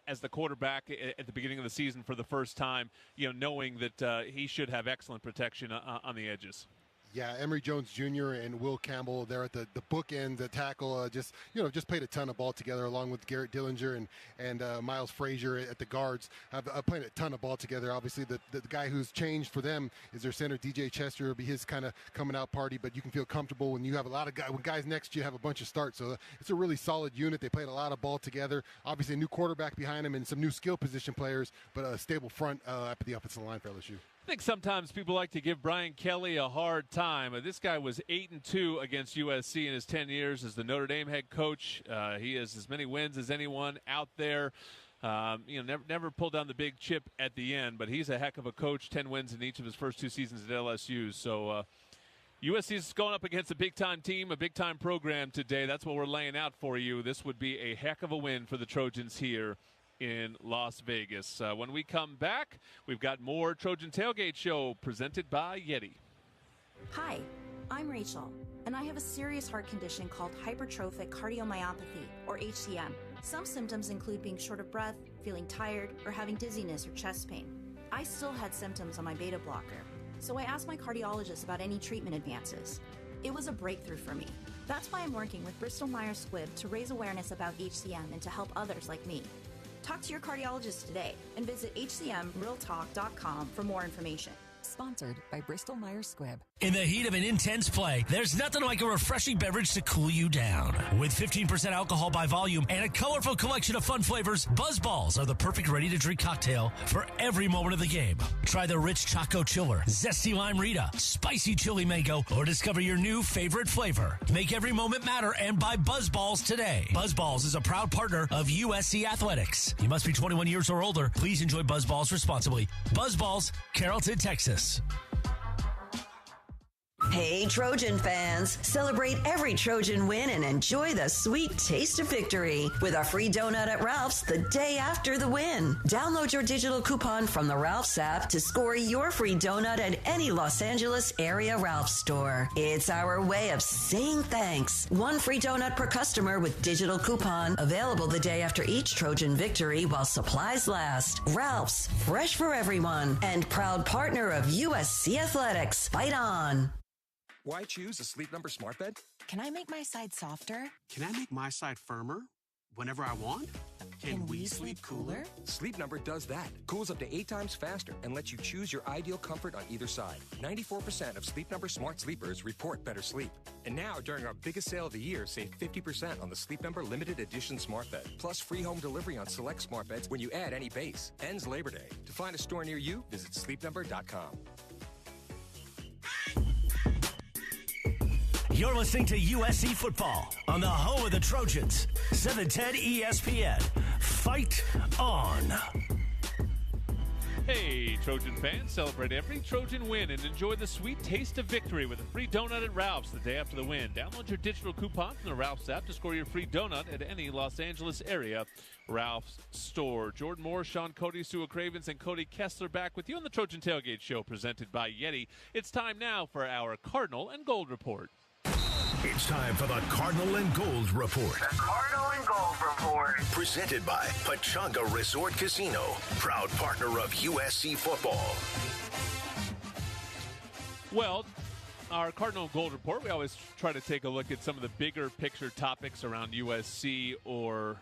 as the quarterback at the beginning of the season for the first time, knowing that he should have excellent protection on the edges. Yeah, Emory Jones Jr. and Will Campbell, they're at the bookends at tackle. Just played a ton of ball together, along with Garrett Dillinger and Miles Frazier at the guards. Playing a ton of ball together. Obviously, the guy who's changed for them is their center, DJ Chester. It'll be his kind of coming out party, but you can feel comfortable when you have a lot of guys. When guys next to you have a bunch of starts, so it's a really solid unit. They played a lot of ball together. Obviously, a new quarterback behind them and some new skill position players, but a stable front up at the offensive line for LSU. I think sometimes people like to give Brian Kelly a hard time. This guy was 8-2 against USC in his 10 years as the Notre Dame head coach. He has as many wins as anyone out there. Never pulled down the big chip at the end, but he's a heck of a coach. 10 wins in each of his first 2 seasons at LSU. So USC is going up against a big-time team, a big-time program today. That's what we're laying out for you. This would be a heck of a win for the Trojans here in Las Vegas. When we come back, we've got more Trojan Tailgate Show presented by YETI. Hi, I'm Rachel, and I have a serious heart condition called hypertrophic cardiomyopathy, or HCM. Some symptoms include being short of breath, feeling tired, or having dizziness or chest pain. I still had symptoms on my beta blocker, so I asked my cardiologist about any treatment advances. It was a breakthrough for me. That's why I'm working with Bristol Myers Squibb to raise awareness about HCM and to help others like me. Talk to your cardiologist today and visit hcmrealtalk.com for more information. Sponsored by Bristol-Myers Squibb. In the heat of an intense play, there's nothing like a refreshing beverage to cool you down. With 15% alcohol by volume and a colorful collection of fun flavors, Buzz Balls are the perfect ready-to-drink cocktail for every moment of the game. Try the rich Choco Chiller, Zesty Lime Rita, Spicy Chili Mango, or discover your new favorite flavor. Make every moment matter and buy Buzz Balls today. Buzz Balls is a proud partner of USC Athletics. You must be 21 years or older. Please enjoy Buzz Balls responsibly. Buzz Balls, Carrollton, Texas. Hey, Trojan fans, celebrate every Trojan win and enjoy the sweet taste of victory with a free donut at Ralph's the day after the win. Download your digital coupon from the Ralph's app to score your free donut at any Los Angeles area Ralph's store. It's our way of saying thanks. One free donut per customer with digital coupon, available the day after each Trojan victory while supplies last. Ralph's, fresh for everyone, and proud partner of USC Athletics. Fight on. Why choose a Sleep Number smart bed? Can I make my side softer? Can I make my side firmer whenever I want? Can we sleep cooler? Sleep Number does that. Cools up to 8 times faster and lets you choose your ideal comfort on either side. 94% of Sleep Number smart sleepers report better sleep. And now, during our biggest sale of the year, save 50% on the Sleep Number limited edition smart bed. Plus free home delivery on select smart beds when you add any base. Ends Labor Day. To find a store near you, visit sleepnumber.com. You're listening to USC football on the home of the Trojans, 710 ESPN. Fight on. Hey, Trojan fans, celebrate every Trojan win and enjoy the sweet taste of victory with a free donut at Ralph's the day after the win. Download your digital coupon from the Ralph's app to score your free donut at any Los Angeles area Ralph's store. Jordan Moore, Sean Cody, Sue Cravens, and Cody Kessler back with you on the Trojan Tailgate Show presented by YETI. It's time now for our Cardinal and Gold Report. It's time for the Cardinal and Gold Report. The Cardinal and Gold Report. Presented by Pechanga Resort Casino, proud partner of USC football. Well, our Cardinal and Gold Report, we always try to take a look at some of the bigger picture topics around USC or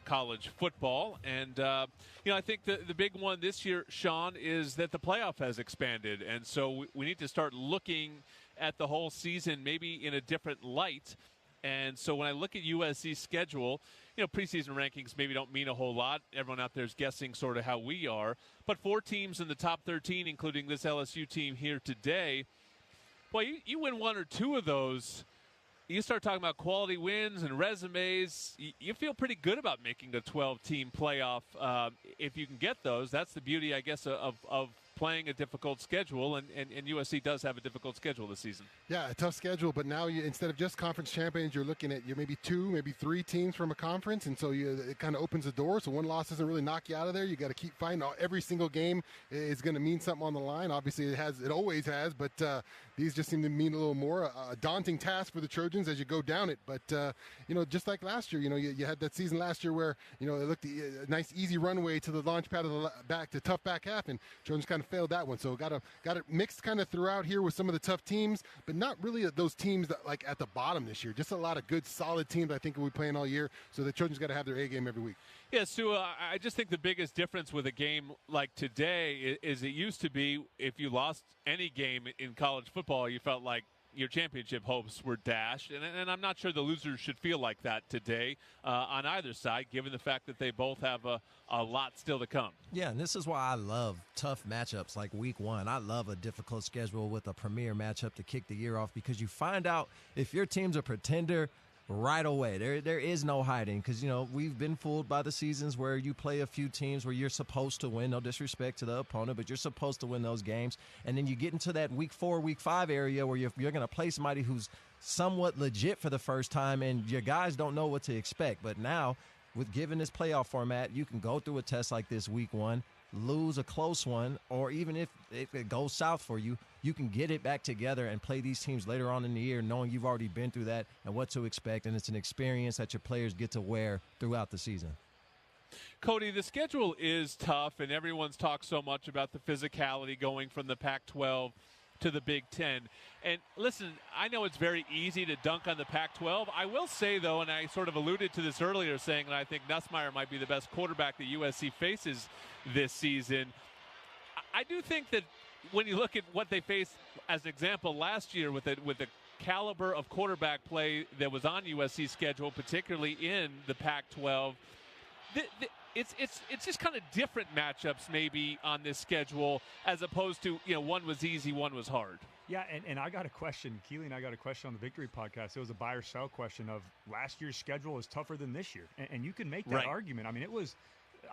college football. And, I think the big one this year, Sean, is that the playoff has expanded. And so we need to start looking at the whole season maybe in a different light. And so when I look at USC's schedule, preseason rankings maybe don't mean a whole lot. Everyone out there is guessing sort of how we are. But 4 teams in the top 13, including this LSU team here today, boy, you win 1 or 2 of those, you start talking about quality wins and resumes. You feel pretty good about making the 12-team playoff if you can get those. That's the beauty, I guess, of playing a difficult schedule, and USC does have a difficult schedule this season. Yeah, a tough schedule, but now instead of just conference champions, you're looking at maybe 2, maybe 3 teams from a conference, and so it kind of opens the door. So one loss doesn't really knock you out of there. You got to keep fighting. Every single game is going to mean something on the line. Obviously, it always has, but these just seem to mean a little more. A daunting task for the Trojans as you go down it, but just like last year, you had that season last year where it looked a nice easy runway to the launch pad of the back to tough back half, and Trojans kind of failed that one. So got it mixed kind of throughout here with some of the tough teams, but not really those teams that like at the bottom this year. Just a lot of good, solid teams I think we'll be playing all year. So the Trojans got to have their A game every week. Yeah, Sue, I just think the biggest difference with a game like today is it used to be if you lost any game in college football, you felt like your championship hopes were dashed, and I'm not sure the losers should feel like that today on either side, given the fact that they both have a lot still to come. Yeah, and this is why I love tough matchups like week 1. I love a difficult schedule with a premier matchup to kick the year off, because you find out if your team's a pretender right away. There is no hiding, because we've been fooled by the seasons where you play a few teams where you're supposed to win. No disrespect to the opponent, but you're supposed to win those games, and then you get into that week 4, week 5 area where you're going to play somebody who's somewhat legit for the first time, and your guys don't know what to expect. But now, with given this playoff format, you can go through a test like this week 1, lose a close one, or even if it goes south for you, you can get it back together and play these teams later on in the year, knowing you've already been through that and what to expect, and it's an experience that your players get to wear throughout the season. Cody, the schedule is tough, and everyone's talked so much about the physicality going from the Pac-12 to the Big Ten. And listen, I know it's very easy to dunk on the Pac-12. I will say, though, and I sort of alluded to this earlier, saying that I think Nussmeier might be the best quarterback that USC faces this season. I do think that when you look at what they faced as an example last year with the caliber of quarterback play that was on USC's schedule, particularly in the Pac-12, it's just kind of different matchups maybe on this schedule as opposed to, one was easy, one was hard. Yeah, and I got a question. Keely and I got a question on the Victory podcast. It was a buy or sell question of last year's schedule is tougher than this year. And you can make that argument. I mean,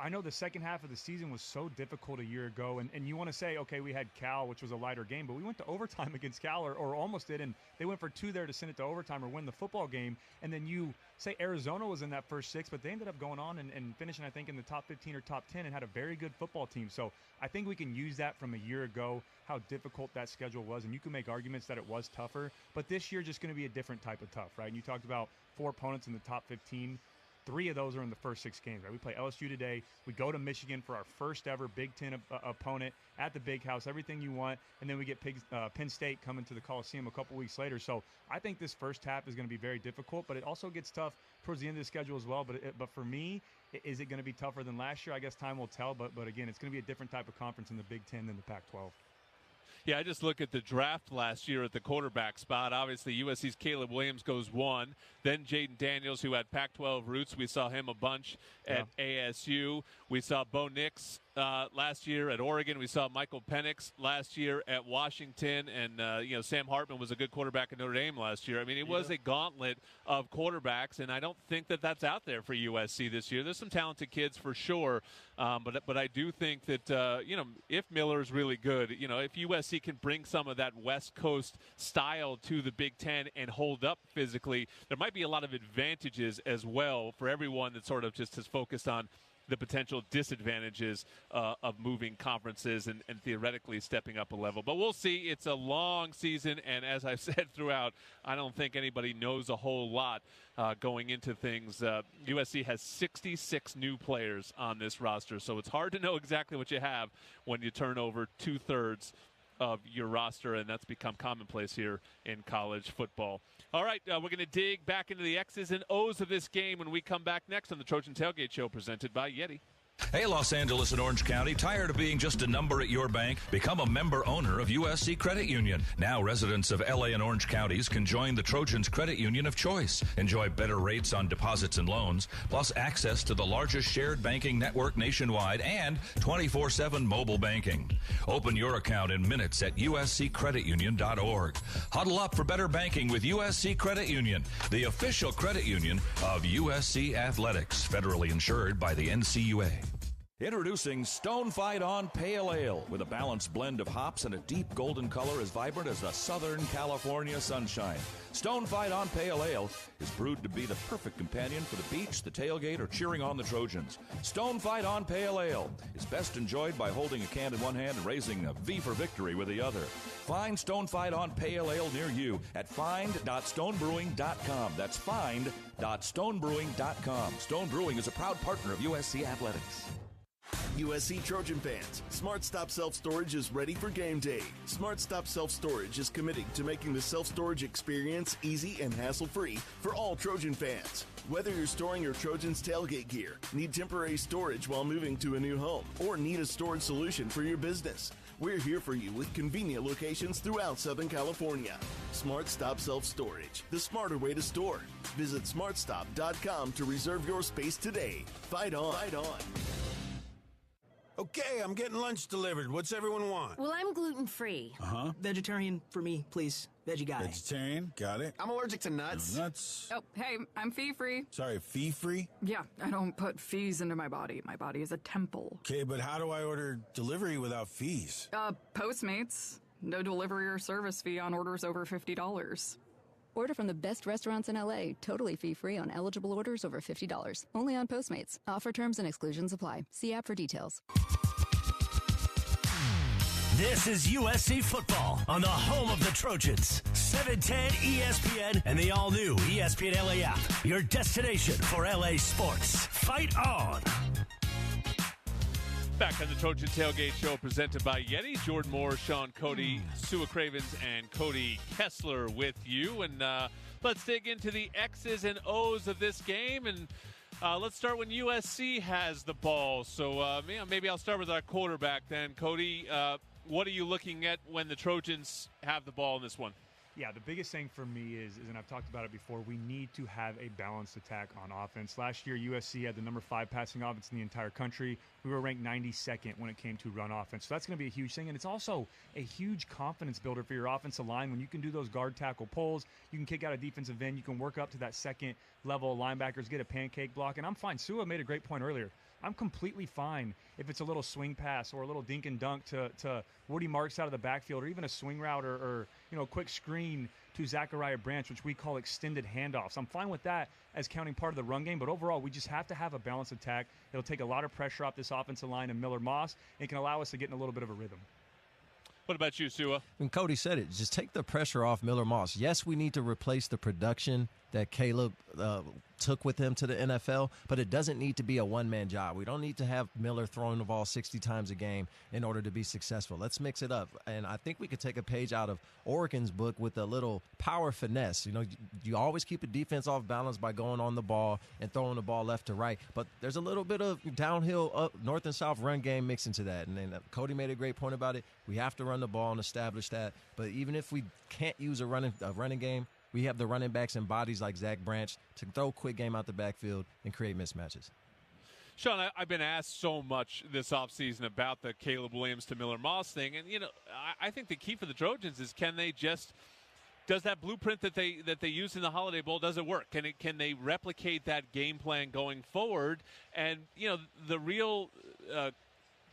I know the second half of the season was so difficult a year ago, and you want to say, okay, we had Cal, which was a lighter game, but we went to overtime against Cal, or almost did, and they went for 2 there to send it to overtime or win the football game. And then you say Arizona was in that first 6, but they ended up going on and finishing, I think, in the top 15 or top 10 and had a very good football team. So I think we can use that from a year ago, how difficult that schedule was, and you can make arguments that it was tougher. But this year just going to be a different type of tough, right? And you talked about 4 opponents in the top 15. 3 of those are in the first 6 games, right? We play LSU today. We go to Michigan for our first ever Big Ten opponent at the Big House, everything you want. And then we get Penn State coming to the Coliseum a couple weeks later. So I think this first half is going to be very difficult, but it also gets tough towards the end of the schedule as well. But for me, is it going to be tougher than last year? I guess time will tell. But again, it's going to be a different type of conference in the Big Ten than the Pac-12. Yeah, I just look at the draft last year at the quarterback spot. Obviously, USC's Caleb Williams goes 1. Then Jaden Daniels, who had Pac-12 roots. We saw him a bunch at ASU. We saw Bo Nix last year at Oregon. We saw Michael Penix last year at Washington. And, Sam Hartman was a good quarterback at Notre Dame last year. I mean, it was a gauntlet of quarterbacks, and I don't think that that's out there for USC this year. There's some talented kids for sure, but I do think that, if Miller's really good, if USC can bring some of that West Coast style to the Big Ten and hold up physically, there might be a lot of advantages as well for everyone that sort of just has focused on the potential disadvantages of moving conferences and theoretically stepping up a level. But we'll see. It's a long season, and as I've said throughout, I don't think anybody knows a whole lot going into things. USC has 66 new players on this roster, so it's hard to know exactly what you have when you turn over 2/3 of your roster, and that's become commonplace here in college football. All right, we're going to dig back into the X's and O's of this game when we come back next on the Trojan Tailgate Show presented by Yeti. Hey, Los Angeles and Orange County, tired of being just a number at your bank? Become a member owner of USC Credit Union. Now residents of LA and Orange counties can join the Trojans Credit Union of choice. Enjoy better rates on deposits and loans, plus access to the largest shared banking network nationwide and 24/7 mobile banking. Open your account in minutes at usccreditunion.org. Huddle up for better banking with USC Credit Union, the official credit union of USC Athletics, federally insured by the NCUA. Introducing Stone Fight On Pale Ale with a balanced blend of hops and a deep golden color as vibrant as the Southern California sunshine. Stone Fight On Pale Ale is brewed to be the perfect companion for the beach, the tailgate, or cheering on the Trojans. Stone Fight On Pale Ale is best enjoyed by holding a can in one hand and raising a V for victory with the other. Find Stone Fight On Pale Ale near you at find.stonebrewing.com. That's find.stonebrewing.com. Stone Brewing is a proud partner of USC Athletics. USC Trojan fans, Smart Stop Self-Storage is ready for game day. Smart Stop Self-Storage is committed to making the self-storage experience easy and hassle-free for all Trojan fans. Whether you're storing your Trojans tailgate gear, need temporary storage while moving to a new home, or need a storage solution for your business, we're here for you with convenient locations throughout Southern California. Smart Stop Self-Storage, the smarter way to store. Visit smartstop.com to reserve your space today. Fight on. Fight on. Okay, I'm getting lunch delivered. What's everyone want? Well, I'm gluten-free. Uh-huh. Vegetarian for me, please. Veggie guy. Vegetarian? Got it. I'm allergic to nuts. No nuts. Oh, hey, I'm fee-free. Sorry, fee-free? Yeah, I don't put fees into my body. My body is a temple. Okay, but how do I order delivery without fees? Postmates. No delivery or service fee on orders over $50. Order from the best restaurants in LA, totally fee-free on eligible orders over $50. Only on Postmates. Offer terms and exclusions apply. See app for details. This is USC football on the home of the Trojans. 710 ESPN and the all-new ESPN LA app. Your destination for LA sports. Fight on! Back on the Trojan Tailgate Show presented by Yeti. Jordan Moore, Sean Cody, Sua Cravens, and Cody Kessler with you. And let's dig into the X's and O's of this game. And let's start when USC has the ball. So maybe I'll start with our quarterback then. Cody, what are you looking at when the Trojans have the ball in this one? Yeah, the biggest thing for me is, and I've talked about it before, we need to have a balanced attack on offense. Last year, USC had the number 5 passing offense in the entire country. We were ranked 92nd when it came to run offense. So that's going to be a huge thing. And it's also a huge confidence builder for your offensive line. When you can do those guard tackle pulls, you can kick out a defensive end, you can work up to that second level of linebackers, get a pancake block. And I'm fine. Sua made a great point earlier. I'm completely fine if it's a little swing pass or a little dink and dunk to Woody Marks out of the backfield, or even a swing route or a quick screen to Zachariah Branch, which we call extended handoffs. I'm fine with that as counting part of the run game, but overall, we just have to have a balanced attack. It'll take a lot of pressure off this offensive line and Miller Moss. It can allow us to get in a little bit of a rhythm. What about you, Sua? And Cody said it. Just take the pressure off Miller Moss. Yes, we need to replace the production that Caleb took with him to the NFL, but it doesn't need to be a one-man job. We don't need to have Miller throwing the ball 60 times a game in order to be successful. Let's mix it up. And I think we could take a page out of Oregon's book with a little power finesse. You always keep a defense off balance by going on the ball and throwing the ball left to right, but there's a little bit of downhill up north and south run game mixed into that. And then Cody made a great point about it. We have to run the ball and establish that. But even if we can't use a running game, we have the running backs and bodies like Zach Branch to throw a quick game out the backfield and create mismatches. Sean, I've been asked so much this offseason about the Caleb Williams to Miller Moss thing. And, I think the key for the Trojans is does that blueprint that they used in the Holiday Bowl, does it work? Can they replicate that game plan going forward? And, the real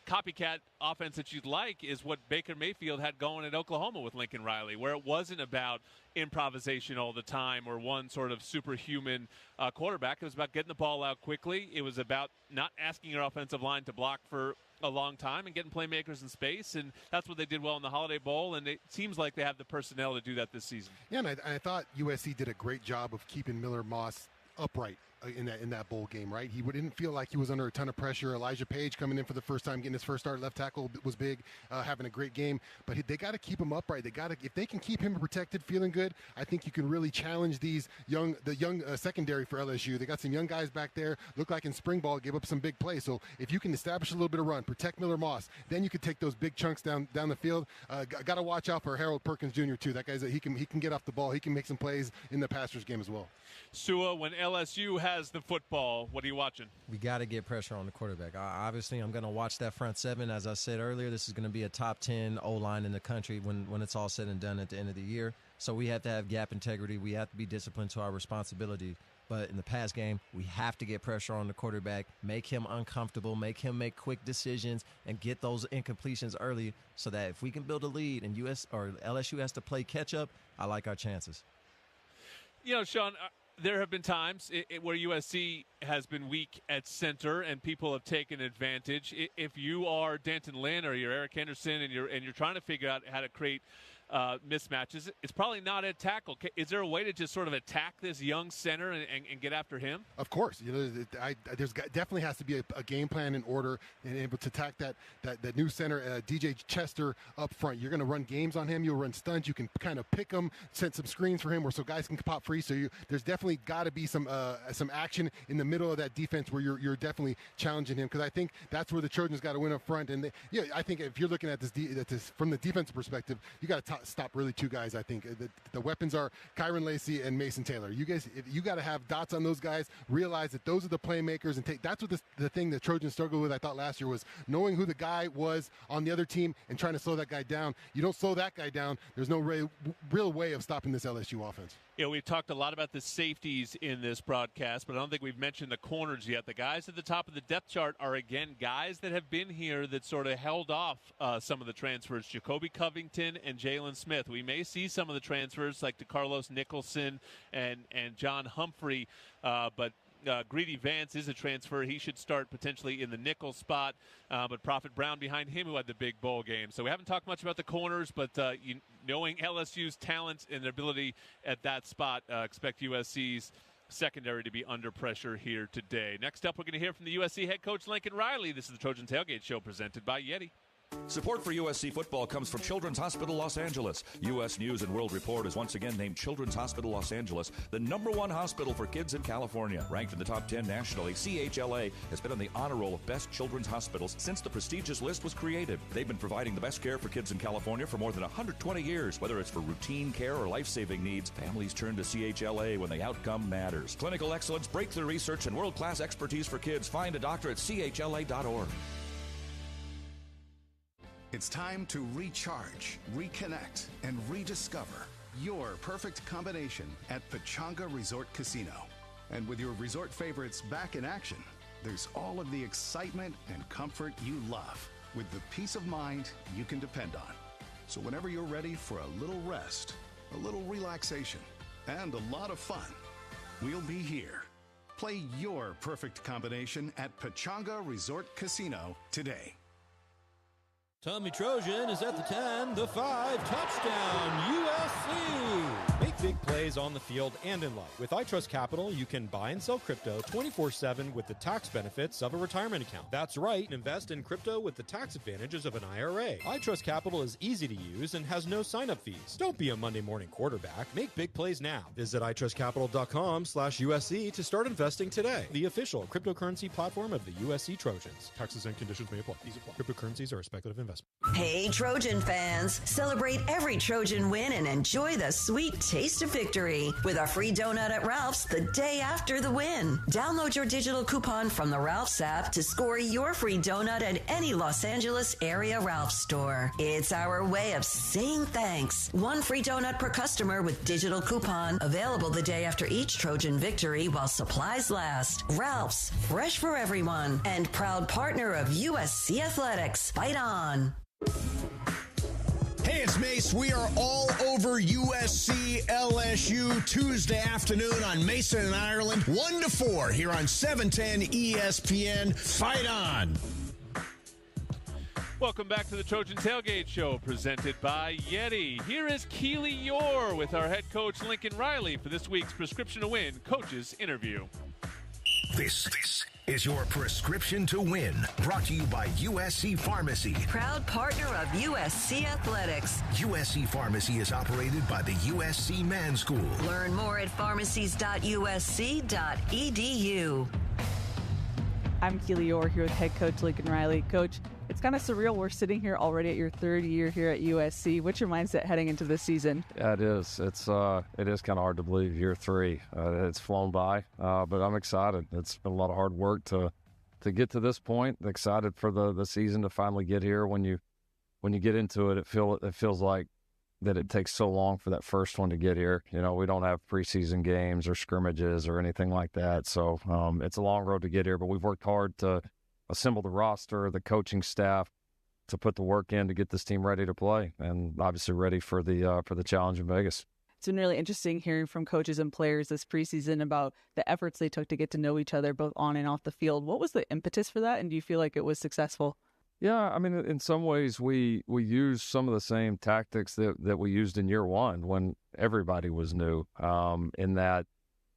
copycat offense that you'd like is what Baker Mayfield had going at Oklahoma with Lincoln Riley, where it wasn't about improvisation all the time or one sort of superhuman quarterback. It was about getting the ball out quickly. It was about not asking your offensive line to block for a long time and getting playmakers in space, and that's what they did well in the Holiday Bowl, and it seems like they have the personnel to do that this season. Yeah, and I thought USC did a great job of keeping Miller Moss upright in that bowl game, right? He didn't feel like he was under a ton of pressure. Elijah Page coming in for the first time, getting his first start, left tackle was big, having a great game. But they got to keep him upright. If they can keep him protected, feeling good, I think you can really challenge the young secondary for LSU. They got some young guys back there. Look like in spring ball, give up some big plays. So if you can establish a little bit of run, protect Miller Moss, then you could take those big chunks down the field. Got to watch out for Harold Perkins Jr. too. That guy's he can get off the ball. He can make some plays in the passers game as well. Sua, when LSU has the football, what are you watching? We got to get pressure on the quarterback. Obviously, I'm going to watch that front seven. As I said earlier, this is going to be a top 10 O-line in the country when it's all said and done at the end of the year. So we have to have gap integrity. We have to be disciplined to our responsibility. But in the pass game, we have to get pressure on the quarterback, make him uncomfortable, make him make quick decisions, and get those incompletions early so that if we can build a lead and LSU has to play catch-up, I like our chances. Sean, there have been times where USC has been weak at center and people have taken advantage. If you are Danton Lynn or you're Eric Henderson and you're trying to figure out how to create mismatches, it's probably not at tackle. Is there a way to just sort of attack this young center and get after him? Of course. There's definitely has to be a game plan in order and able to attack that new center, DJ Chester, up front. You're going to run games on him. You'll run stunts. You can kind of pick him, send some screens for him so guys can pop free. So there's definitely got to be some action in the middle of that defense where you're definitely challenging him, because I think that's where the Trojans got to win up front. And I think if you're looking at this from the defensive perspective, you got to stop really two guys. I think the weapons are Kyron Lacey and Mason Taylor. You guys, you got to have dots on those guys. Realize that those are the playmakers, and that's what the thing the Trojans struggled with. I thought last year was knowing who the guy was on the other team and trying to slow that guy down. You don't slow that guy down, there's no real way of stopping this LSU offense. We've talked a lot about the safeties in this broadcast, but I don't think we've mentioned the corners yet. The guys at the top of the depth chart are, again, guys that have been here that sort of held off some of the transfers. Jacoby Covington and Jalen Smith. We may see some of the transfers like DeCarlos Nicholson and John Humphrey, but Greedy Vance is a transfer. He should start potentially in the nickel spot, but Prophet Brown behind him, who had the big bowl game. So we haven't talked much about the corners, but knowing LSU's talent and their ability at that spot, expect USC's secondary to be under pressure here today. Next up, we're going to hear from the USC head coach Lincoln Riley. This is the Trojan Tailgate Show presented by YETI. Support for USC football comes from Children's Hospital Los Angeles. U.S. News and World Report has once again named Children's Hospital Los Angeles the #1 hospital for kids in California. Ranked in the top 10 nationally, CHLA has been on the honor roll of best children's hospitals since the prestigious list was created. They've been providing the best care for kids in California for more than 120 years. Whether it's for routine care or life-saving needs, families turn to CHLA when the outcome matters. Clinical excellence, breakthrough research, and world-class expertise for kids. Find a doctor at chla.org. It's time to recharge, reconnect, and rediscover your perfect combination at Pechanga Resort Casino. And with your resort favorites back in action, there's all of the excitement and comfort you love with the peace of mind you can depend on. So whenever you're ready for a little rest, a little relaxation, and a lot of fun, we'll be here. Play your perfect combination at Pechanga Resort Casino today. Tommy Trojan is at the 10, the 5, touchdown, USC! Make big plays on the field and in life. With iTrust Capital, you can buy and sell crypto 24/7 with the tax benefits of a retirement account. That's right, invest in crypto with the tax advantages of an IRA. iTrust Capital is easy to use and has no sign-up fees. Don't be a Monday morning quarterback. Make big plays now. Visit itrustcapital.com/USC to start investing today. The official cryptocurrency platform of the USC Trojans. Taxes and conditions may apply. These apply. Cryptocurrencies are a speculative investment. Hey, Trojan fans, celebrate every Trojan win and enjoy the sweet taste of victory with a free donut at Ralph's the day after the win. Download your digital coupon from the Ralph's app to score your free donut at any Los Angeles area Ralph's store. It's our way of saying thanks. One free donut per customer with digital coupon, available the day after each Trojan victory while supplies last. Ralph's, fresh for everyone, and proud partner of USC Athletics. Fight on. Hey, it's Mace. We are all over USC LSU Tuesday afternoon on Mason and Ireland, 1 to 4 here on 710 ESPN. Fight on. Welcome back to the Trojan Tailgate Show, presented by YETI. Here is Keely Yore with our head coach Lincoln Riley for this week's Prescription to Win Coaches Interview. This is your Prescription to Win, brought to you by USC Pharmacy. Proud partner of USC Athletics. USC Pharmacy is operated by the USC Man School. Learn more at pharmacies.usc.edu. I'm Keely Yore here with head coach Lincoln Riley. Coach, it's kind of surreal. We're sitting here already at your third year here at USC. What's your mindset heading into this season? Yeah, it is. It is kind of hard to believe year 3. It's flown by, but I'm excited. It's been a lot of hard work to get to this point. Excited for the season to finally get here. When you get into it, it feels like that it takes so long for that first one to get here. You know, we don't have preseason games or scrimmages or anything like that. So it's a long road to get here, but we've worked hard to assemble the roster, the coaching staff, to put the work in to get this team ready to play, and obviously ready for the challenge in Vegas. It's been really interesting hearing from coaches and players this preseason about the efforts they took to get to know each other both on and off the field. What was the impetus for that, and do you feel like it was successful? Yeah, I mean, in some ways, we used some of the same tactics that we used in year 1 when everybody was new, in that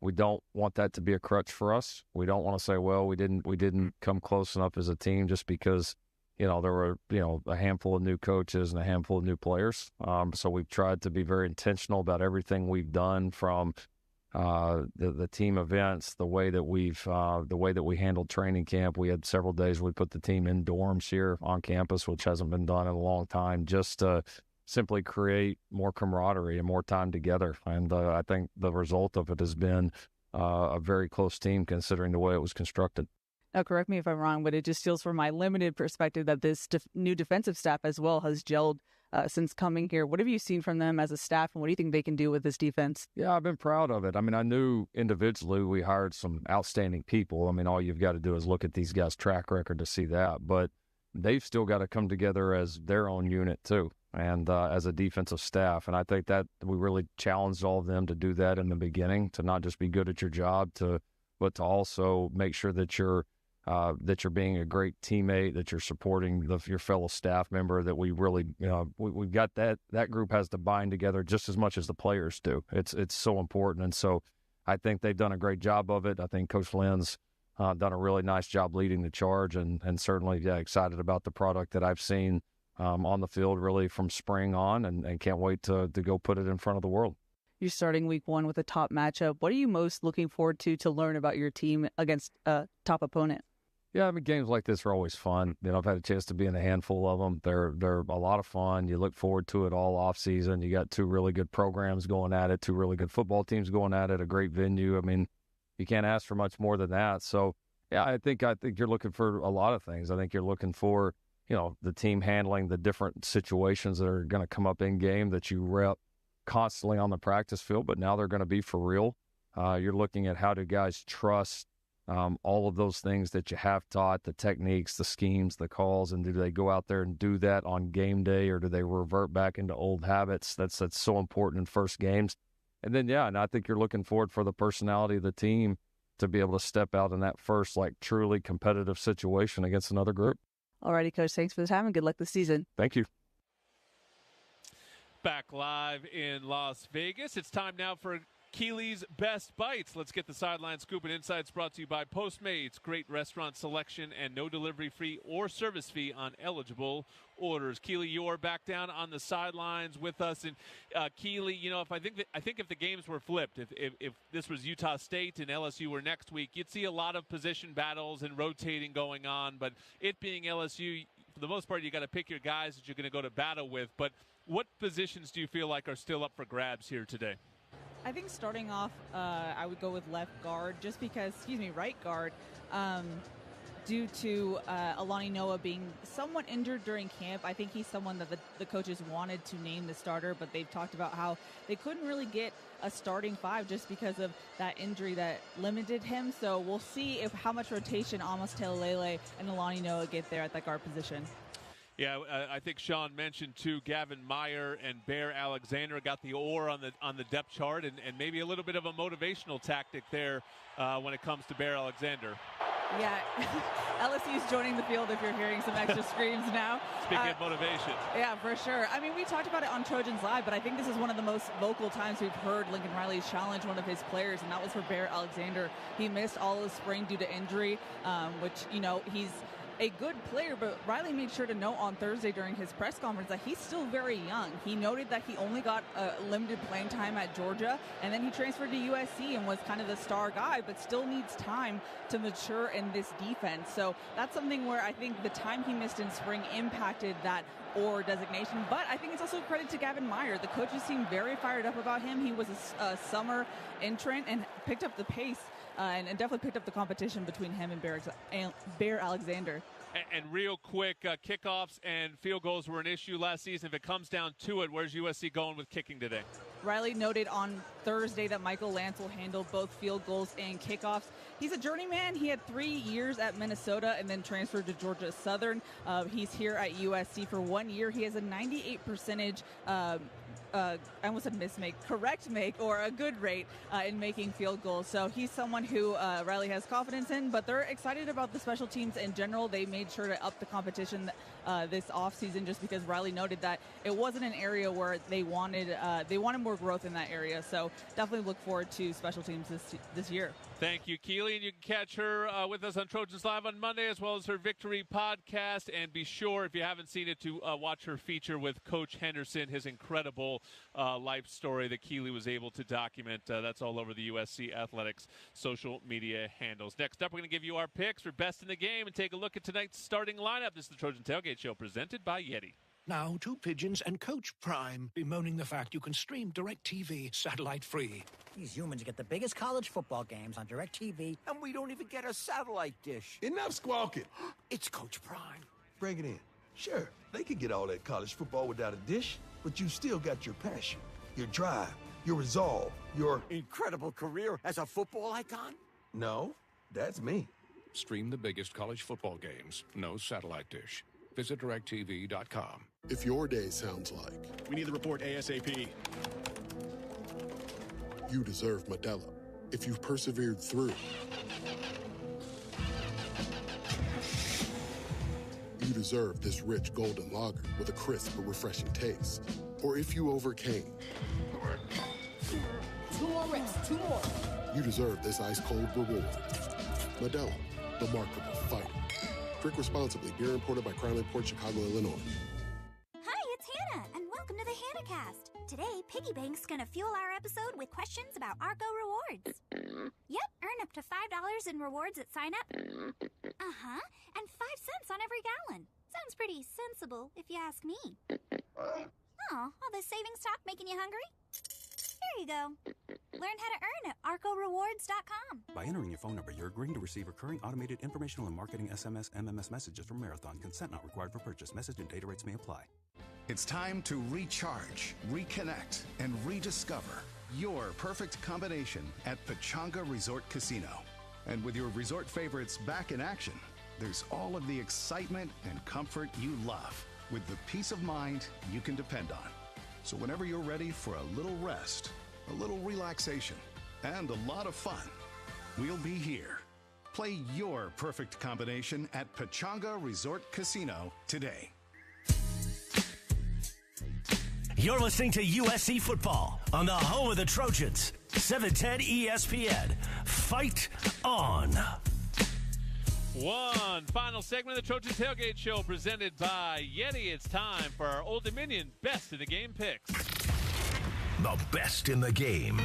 we don't want that to be a crutch for us. We don't want to say, well, we didn't come close enough as a team just because, there were, a handful of new coaches and a handful of new players. So we've tried to be very intentional about everything we've done, from the team events, the way that we handled training camp. We had several days we put the team in dorms here on campus, which hasn't been done in a long time, just to simply create more camaraderie and more time together. And I think the result of it has been a very close team considering the way it was constructed. Now, correct me if I'm wrong, but it just feels from my limited perspective that this new defensive staff as well has gelled since coming here. What have you seen from them as a staff, and what do you think they can do with this defense? Yeah, I've been proud of it. I mean, I knew individually we hired some outstanding people. I mean, all you've got to do is look at these guys' track record to see that. But they've still got to come together as their own unit too, and as a defensive staff. And I think that we really challenged all of them to do that in the beginning, to not just be good at your job, but to also make sure that you're being a great teammate, that you're supporting your fellow staff member, that we really, we've got that group has to bind together just as much as the players do. It's so important. And so I think they've done a great job of it. I think Coach Lynn's done a really nice job leading the charge, and certainly, excited about the product that I've seen on the field really from spring on, and can't wait to go put it in front of the world. You're starting week one with a top matchup. What are you most looking forward to learn about your team against a top opponent? Yeah, I mean, games like this are always fun. I've had a chance to be in a handful of them. They're a lot of fun. You look forward to it all off season. You got two really good programs going at it, two really good football teams going at it, a great venue. I mean, you can't ask for much more than that. So, yeah, I think you're looking for a lot of things. I think you're looking for, the team handling the different situations that are going to come up in game that you rep constantly on the practice field, but now they're going to be for real. You're looking at how do guys trust all of those things that you have taught, the techniques, the schemes, the calls, and do they go out there and do that on game day, or do they revert back into old habits? That's so important in first games. And then, and I think you're looking forward for the personality of the team to be able to step out in that first, truly competitive situation against another group. All righty, Coach. Thanks for the time and good luck this season. Thank you. Back live in Las Vegas. It's time now for Keely's Best Bites. Let's get the sideline scoop and insights brought to you by Postmates. Great restaurant selection and no delivery fee or service fee on eligible orders. Keely, you're back down on the sidelines with us. And Keely, I think if the games were flipped, if this was Utah State and LSU were next week, you'd see a lot of position battles and rotating going on. But it being LSU, for the most part, you got to pick your guys that you're going to go to battle with. But what positions do you feel like are still up for grabs here today? I think starting off, I would go with left guard, just because, right guard, due to Alani Noah being somewhat injured during camp. I think he's someone that the coaches wanted to name the starter, but they've talked about how they couldn't really get a starting five just because of that injury that limited him. So we'll see how much rotation Amos Taylor and Alani Noah get there at that guard position. Yeah, I think Sean mentioned, too, Gavin Meyer and Bear Alexander got the oar on the depth chart, and maybe a little bit of a motivational tactic there when it comes to Bear Alexander. Yeah, LSU's joining the field if you're hearing some extra screams now. Speaking of motivation. Yeah, for sure. I mean, we talked about it on Trojans Live, but I think this is one of the most vocal times we've heard Lincoln Riley challenge one of his players, and that was for Bear Alexander. He missed all of spring due to injury, which, he's a good player, but Riley made sure to note on Thursday during his press conference that he's still very young. He noted that he only got limited playing time at Georgia, and then he transferred to USC and was kind of the star guy, but still needs time to mature in this defense. So that's something where I think the time he missed in spring impacted that or designation, but I think it's also a credit to Gavin Meyer. The coaches seem very fired up about him. He was a summer entrant and picked up the pace and definitely picked up the competition between him and Bear Alexander. And real quick, kickoffs and field goals were an issue last season. If it comes down to it, where's USC going with kicking today? Riley noted on Thursday that Michael Lance will handle both field goals and kickoffs. He's a journeyman. He had 3 years at Minnesota and then transferred to Georgia Southern. He's here at USC for 1 year. He has a 98% I almost said correct make, or a good rate in making field goals. So he's someone who Riley has confidence in, but they're excited about the special teams in general. They made sure to up the competition this offseason just because Riley noted that it wasn't an area where they wanted more growth in that area. So definitely look forward to special teams this year. Thank you, Keely. And you can catch her with us on Trojans Live on Monday, as well as her Victory podcast. And be sure, if you haven't seen it, to watch her feature with Coach Henderson, his incredible life story that Keely was able to document. That's all over the USC Athletics social media handles. Next up, we're going to give you our picks for best in the game and take a look at tonight's starting lineup. This is the Trojan Tailgate Show presented by YETI. Now, two pigeons and Coach Prime bemoaning the fact you can stream DirecTV satellite-free. These humans get the biggest college football games on DirecTV, and we don't even get a satellite dish. Enough squawking. It's Coach Prime. Bring it in. Sure, they could get all that college football without a dish, but you still got your passion, your drive, your resolve, your incredible career as a football icon? No, that's me. Stream the biggest college football games. No satellite dish. Visit DirecTV.com. If your day sounds like we need the report ASAP, you deserve Modelo. If you've persevered through, you deserve this rich golden lager with a crisp but refreshing taste. Or if you overcame, 2 more reps, 2 more. You deserve this ice-cold reward. Modelo, the mark of a fighter. Drink responsibly. Beer imported by Crown Imports, Chicago, Illinois. going to fuel our episode with questions about Arco Rewards. Yep, earn up to $5 in rewards at sign up. Uh-huh, and 5 cents on every gallon. Sounds pretty sensible, if you ask me. Oh, all this savings talk making you hungry? Here you go. Learn how to earn at arcorewards.com. By entering your phone number, you're agreeing to receive recurring automated informational and marketing SMS, MMS messages from Marathon. Consent not required for purchase. Message and data rates may apply. It's time to recharge, reconnect, and rediscover your perfect combination at Pechanga Resort Casino. And with your resort favorites back in action, there's all of the excitement and comfort you love, with the peace of mind you can depend on. So whenever you're ready for a little rest, a little relaxation, and a lot of fun, we'll be here. Play your perfect combination at Pechanga Resort Casino today. You're listening to USC football on the home of the Trojans, 710 ESPN. Fight on. One final segment of the Trojan Tailgate Show presented by YETI. It's time for our Old Dominion Best in the Game picks. The Best in the Game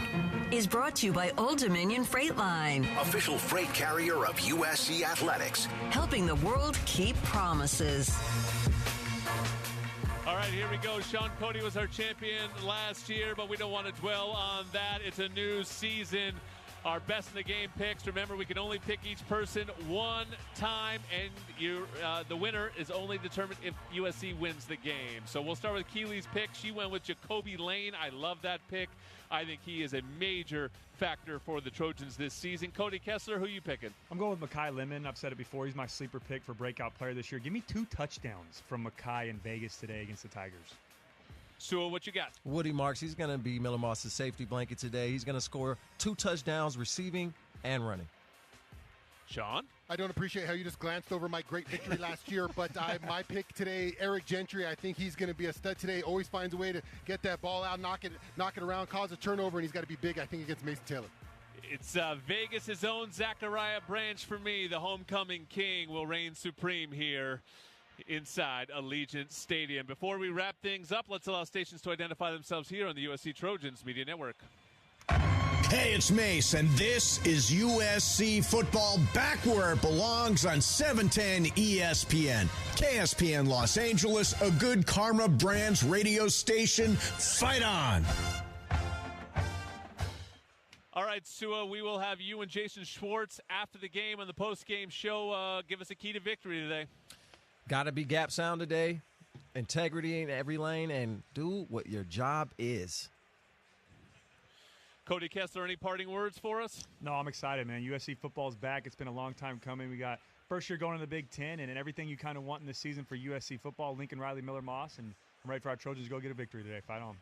is brought to you by Old Dominion Freight Line, official freight carrier of USC Athletics, helping the world keep promises. All right, here we go. Sean Cody was our champion last year, but we don't want to dwell on that. It's a new season. Our Best in the Game picks. Remember, we can only pick each person one time, and the winner is only determined if USC wins the game. So we'll start with Keely's pick. She went with Jacoby Lane. I love that pick. I think he is a major factor for the Trojans this season. Cody Kessler, who are you picking? I'm going with Mekhi Lemon. I've said it before. He's my sleeper pick for breakout player this year. Give me 2 touchdowns from Mekhi in Vegas today against the Tigers. Sewell, what you got? Woody Marks, he's going to be Miller Moss's safety blanket today. He's going to score 2 touchdowns receiving and running. Sean? I don't appreciate how you just glanced over my great victory last year, but my pick today, Eric Gentry. I think he's going to be a stud today. Always finds a way to get that ball out, knock it around, cause a turnover, and he's got to be big, I think, against Mason Taylor. It's Vegas' own Zachariah Branch for me. The homecoming king will reign supreme here inside Allegiant Stadium. Before we wrap things up, let's allow stations to identify themselves here on the USC Trojans Media Network. Hey, it's Mace, and this is USC football back where it belongs on 710 ESPN. KSPN Los Angeles, a good Karma Brands radio station. Fight on! All right, Sua, we will have you and Jason Schwartz after the game on the post-game show. Give us a key to victory today. Got to be gap sound today, integrity in every lane, and do what your job is. Cody Kessler, any parting words for us? No, I'm excited, man. USC football's back. It's been a long time coming. We got first year going to the Big Ten, and everything you kind of want in this season for USC football. Lincoln Riley, Miller Moss, and I'm ready for our Trojans to go get a victory today. Fight on.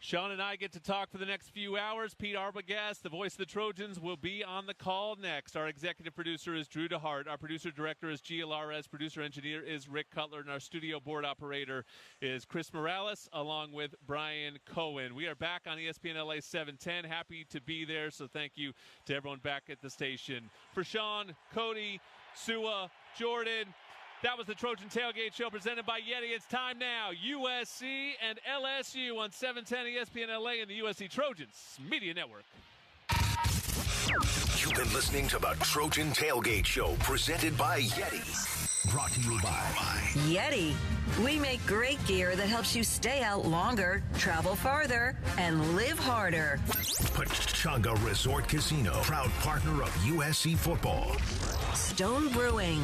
Sean and I get to talk for the next few hours. Pete Arbogast, the voice of the Trojans, will be on the call next. Our executive producer is Drew DeHart. Our producer-director is Gia Lares. Producer-engineer is Rick Cutler. And our studio board operator is Chris Morales, along with Brian Cohen. We are back on ESPN LA 710. Happy to be there, so thank you to everyone back at the station. For Sean, Cody, Sua, Jordan, that was the Trojan Tailgate Show presented by YETI. It's time now. USC and LSU on 710 ESPN LA and the USC Trojans Media Network. You've been listening to the Trojan Tailgate Show presented by YETI. Brought to you by YETI. We make great gear that helps you stay out longer, travel farther, and live harder. Pechanga Resort Casino, proud partner of USC football. Stone Brewing,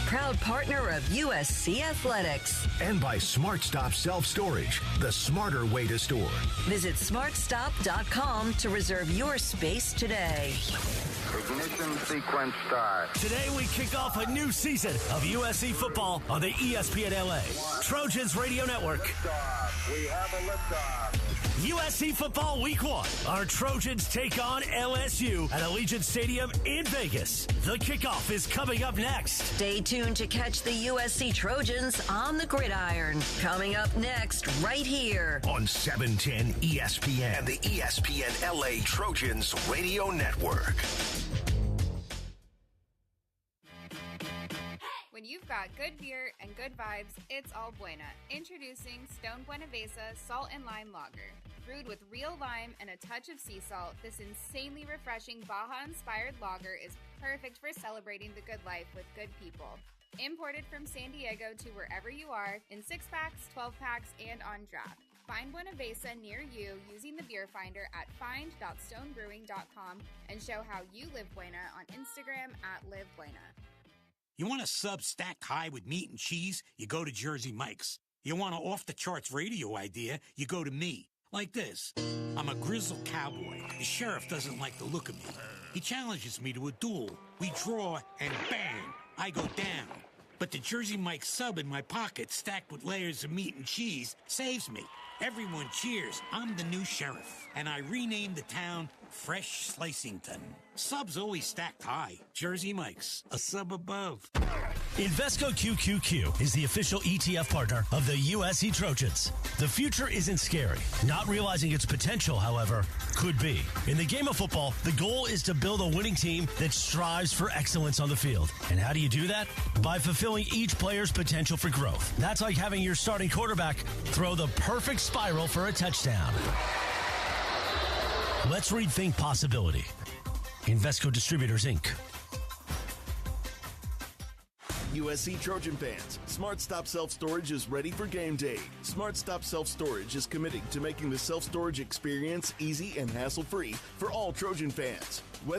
proud partner of USC Athletics. And by SmartStop Self-Storage, the smarter way to store. Visit smartstop.com to reserve your space today. Ignition sequence start. Today we kick off a new season of USC football on the ESPN LA Trojans Radio Network. We have a liftoff. USC football week 1. Our Trojans take on LSU at Allegiant Stadium in Vegas. The kickoff is coming up next. Stay tuned to catch the USC Trojans on the gridiron. Coming up next, right here on 710 ESPN and the ESPN LA Trojans Radio Network. When you've got good beer and good vibes, it's all buena. Introducing Stone Buenavesa Salt and Lime Lager. Brewed with real lime and a touch of sea salt, this insanely refreshing Baja-inspired lager is perfect for celebrating the good life with good people. Imported from San Diego to wherever you are, in 6-packs, 12-packs, and on draft. Find Buenavesa near you using the beer finder at find.stonebrewing.com and show how you live buena on Instagram at livebuena. You want a sub stacked high with meat and cheese? You go to Jersey Mike's. You want an off-the-charts radio idea? You go to me. Like this. I'm a grizzled cowboy. The sheriff doesn't like the look of me. He challenges me to a duel. We draw, and bang, I go down. But the Jersey Mike's sub in my pocket, stacked with layers of meat and cheese, saves me. Everyone cheers. I'm the new sheriff. And I renamed the town Fresh Slicington. Subs always stacked high. Jersey Mike's, a sub above. Invesco QQQ is the official ETF partner of the USC Trojans. The future isn't scary. Not realizing its potential, however, could be. In the game of football, the goal is to build a winning team that strives for excellence on the field. And how do you do that? By fulfilling each player's potential for growth. That's like having your starting quarterback throw the perfect spiral for a touchdown. Let's rethink possibility. Invesco Distributors, Inc. USC Trojan fans, SmartStop Self-Storage is ready for game day. SmartStop Self-Storage is committing to making the self-storage experience easy and hassle-free for all Trojan fans.